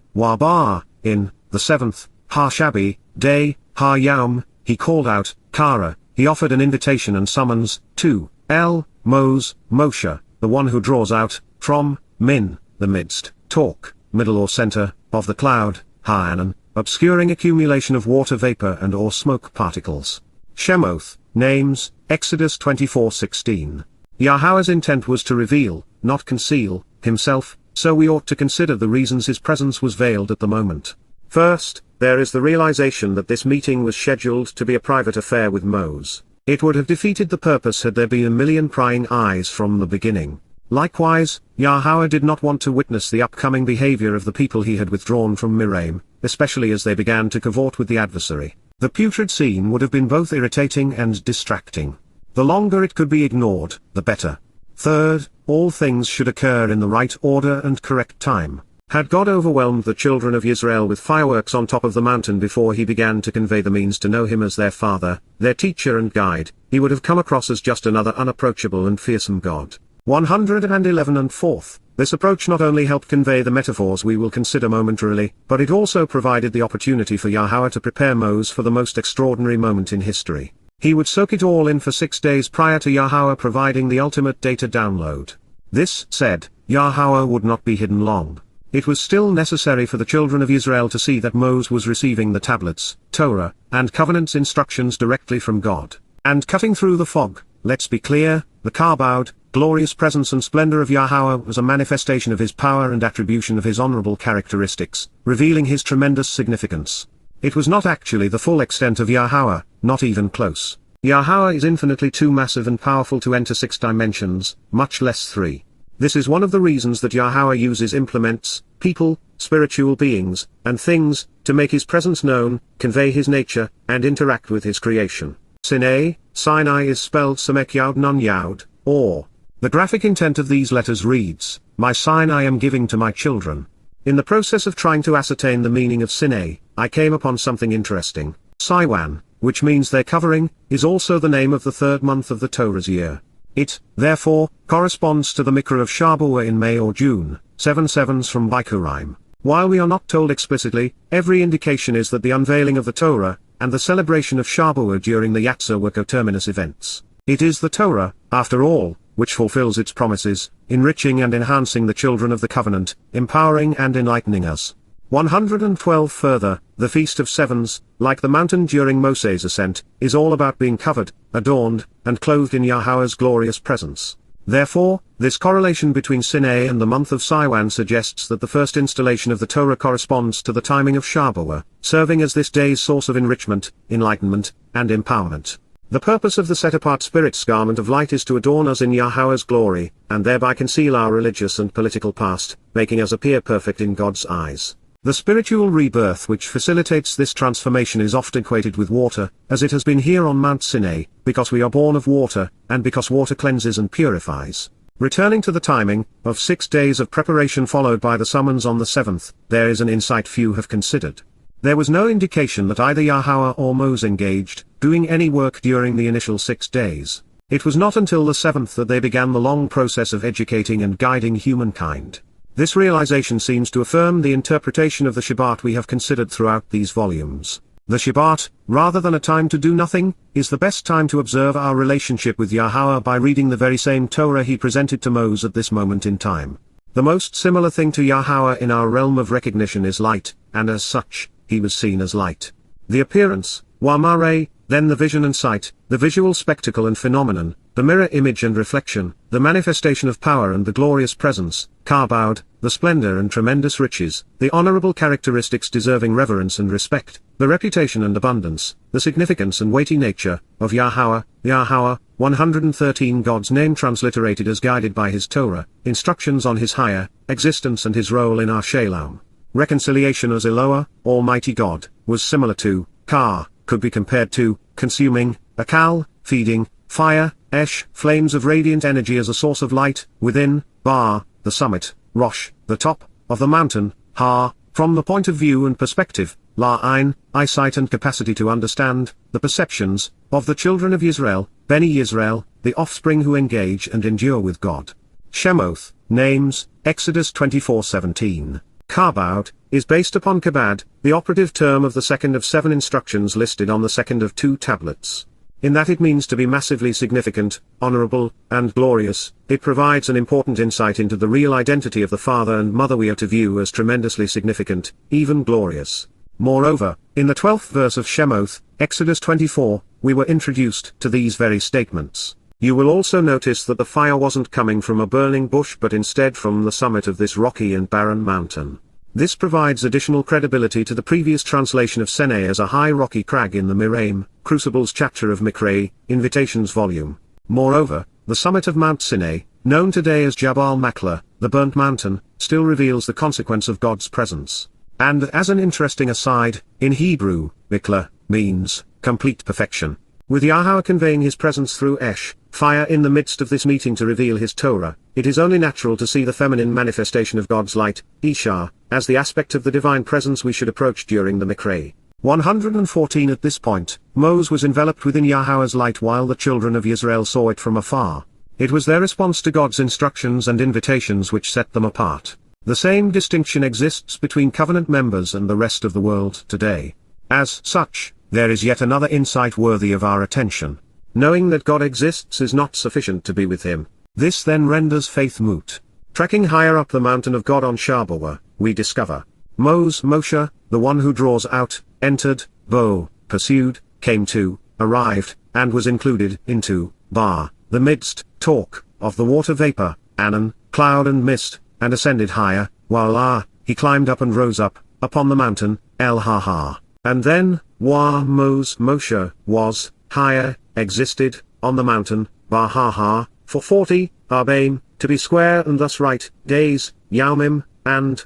in, the 7th, Shabi, day, Yawm, he called out, Kara, he offered an invitation and summons, to, Moshe, the one who draws out, from, Min, the midst, talk, middle or center, of the cloud, Ha'anan, obscuring accumulation of water vapor and or smoke particles. Shemoth, names, Exodus 24:16. Yahowah's intent was to reveal, not conceal, himself, so we ought to consider the reasons his presence was veiled at the moment. First, there is the realization that this meeting was scheduled to be a private affair with Moses. It would have defeated the purpose had there been a million prying eyes from the beginning. Likewise, Yahowah did not want to witness the upcoming behavior of the people he had withdrawn from Miriam, especially as they began to cavort with the adversary. The putrid scene would have been both irritating and distracting. The longer it could be ignored, the better. Third, all things should occur in the right order and correct time. Had God overwhelmed the children of Israel with fireworks on top of the mountain before he began to convey the means to know him as their father, their teacher and guide, he would have come across as just another unapproachable and fearsome God. 111 and 4th, this approach not only helped convey the metaphors we will consider momentarily, but it also provided the opportunity for Yahowah to prepare Moses for the most extraordinary moment in history. He would soak it all in for 6 days prior to Yahowah providing the ultimate data download. This said, Yahowah would not be hidden long. It was still necessary for the children of Israel to see that Moses was receiving the tablets, Torah, and covenants instructions directly from God. And cutting through the fog, let's be clear, the Kabod, glorious presence and splendor of Yahowah was a manifestation of his power and attribution of his honorable characteristics, revealing his tremendous significance. It was not actually the full extent of Yahowah, not even close. Yahowah is infinitely too massive and powerful to enter 6 dimensions, much less 3. This is one of the reasons that Yahowah uses implements, people, spiritual beings, and things, to make his presence known, convey his nature, and interact with his creation. Sinai is spelled Samek Yod Nun Yod, or, the graphic intent of these letters reads, "My sign I am giving to my children." In the process of trying to ascertain the meaning of Sinai, I came upon something interesting. Siwan, which means their covering, is also the name of the 3rd month of the Torah's year. It, therefore, corresponds to the Mikra of Shabuw'ah in May or June, 7 sevens from Bikurim. While we are not told explicitly, every indication is that the unveiling of the Torah, and the celebration of Shabuw'ah during the Qatsyr were coterminous events. It is the Torah, after all, which fulfills its promises, enriching and enhancing the children of the covenant, empowering and enlightening us. 112 Further, the Feast of Sevens, like the mountain during Moses' ascent, is all about being covered, adorned, and clothed in Yahowah's glorious presence. Therefore, this correlation between Sinai and the month of Siwan suggests that the first installation of the Torah corresponds to the timing of Shabuw'ah, serving as this day's source of enrichment, enlightenment, and empowerment. The purpose of the set-apart Spirit's garment of light is to adorn us in Yahowah's glory, and thereby conceal our religious and political past, making us appear perfect in God's eyes. The spiritual rebirth which facilitates this transformation is often equated with water, as it has been here on Mount Sinai, because we are born of water, and because water cleanses and purifies. Returning to the timing, of 6 days of preparation followed by the summons on the 7th, there is an insight few have considered. There was no indication that either Yahowah or Moses engaged, doing any work during the initial 6 days. It was not until the 7th that they began the long process of educating and guiding humankind. This realization seems to affirm the interpretation of the Shabat we have considered throughout these volumes. The Shabat, rather than a time to do nothing, is the best time to observe our relationship with Yahowah by reading the very same Torah he presented to Moses at this moment in time. The most similar thing to Yahowah in our realm of recognition is light, and as such, he was seen as light. The appearance, Wamare, then the vision and sight, the visual spectacle and phenomenon, the mirror image and reflection, the manifestation of power and the glorious presence, Kabod, the splendor and tremendous riches, the honorable characteristics deserving reverence and respect, the reputation and abundance, the significance and weighty nature, of Yahowah, Yahowah, 113 God's name transliterated as guided by his Torah, instructions on his higher existence and his role in our Shalom. Reconciliation as Eloah, Almighty God, was similar to, Ka, could be compared to, consuming, Akal, feeding, fire, Esh, flames of radiant energy as a source of light, within, Ba, the summit, Rosh, the top, of the mountain, Ha, from the point of view and perspective, La'ain, eyesight and capacity to understand, the perceptions, of the children of Israel, Beni Israel, the offspring who engage and endure with God. Shemoth, names, Exodus 24:17. Kabod, is based upon Kabad, the operative term of the second of 7 instructions listed on the second of 2 tablets. In that it means to be massively significant, honorable, and glorious, it provides an important insight into the real identity of the father and mother we are to view as tremendously significant, even glorious. Moreover, in the 12th verse of Shemoth, Exodus 24, we were introduced to these very statements. You will also notice that the fire wasn't coming from a burning bush but instead from the summit of this rocky and barren mountain. This provides additional credibility to the previous translation of Sinai as a high rocky crag in the Miraim, Crucibles chapter of Mikra, Invitations volume. Moreover, the summit of Mount Sinai, known today as Jabal Makla, the burnt mountain, still reveals the consequence of God's presence. And as an interesting aside, in Hebrew, Mikla means complete perfection. With Yahowah conveying his presence through Esh, fire in the midst of this meeting to reveal his Torah, it is only natural to see the feminine manifestation of God's light, Isha, as the aspect of the divine presence we should approach during the Mikra. 114 At this point, Moses was enveloped within Yahowah's light while the children of Israel saw it from afar. It was their response to God's instructions and invitations which set them apart. The same distinction exists between covenant members and the rest of the world today. As such, there is yet another insight worthy of our attention. Knowing that God exists is not sufficient to be with him. This then renders faith moot. Trekking higher up the mountain of God on Shabuw'ah, we discover Moshe, the one who draws out, entered, pursued, came to, arrived, and was included into, the midst, talk, of the water vapor, Anan, cloud and mist, and ascended higher, while he climbed up and rose up, upon the mountain, El-Ha-Ha. And then, Moshe, was, higher, existed, on the mountain, Baha, for 40, Arbaim, to be square and thus right, days, Yaumim, and,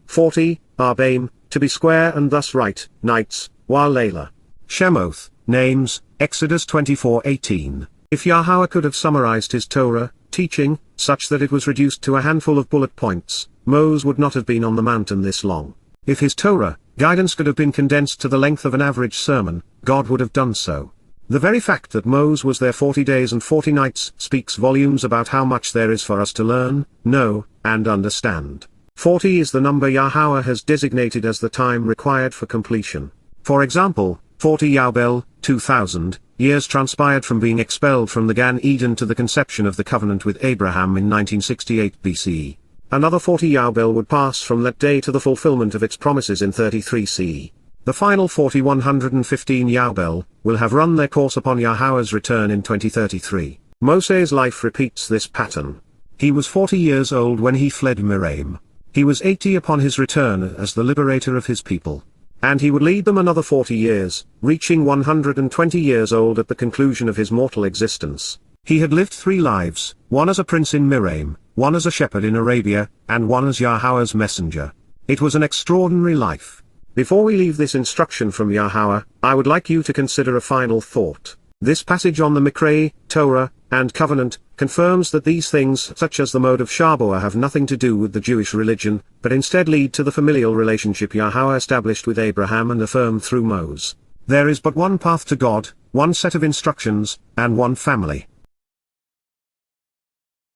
40, Arbaim, to be square and thus right, nights, Layla. Shemoth, names, Exodus 24:18. If Yahweh could have summarized his Torah, teaching, such that it was reduced to a handful of bullet points, Moses would not have been on the mountain this long. If his Torah, guidance could have been condensed to the length of an average sermon, God would have done so. The very fact that Moses was there 40 days and 40 nights speaks volumes about how much there is for us to learn, know, and understand. 40 is the number Yahweh has designated as the time required for completion. For example, 40 Yaubel, 2000, years transpired from being expelled from the Gan Eden to the conception of the covenant with Abraham in 1968 BCE. Another 40 Yaubel would pass from that day to the fulfillment of its promises in 33 CE. The final 115 Yaubel will have run their course upon Yahweh's return in 2033. Moses' life repeats this pattern. He was 40 years old when he fled Miriam. He was 80 upon his return as the liberator of his people. And he would lead them another 40 years, reaching 120 years old at the conclusion of his mortal existence. He had lived 3 lives, one as a prince in Miriam, one as a shepherd in Arabia, and one as Yahweh's messenger. It was an extraordinary life. Before we leave this instruction from Yahweh, I would like you to consider a final thought. This passage on the Mikra, Torah, and Covenant, confirms that these things such as the mode of Shabuw'ah have nothing to do with the Jewish religion, but instead lead to the familial relationship Yahweh established with Abraham and affirmed through Moses. There is but one path to God, one set of instructions, and one family.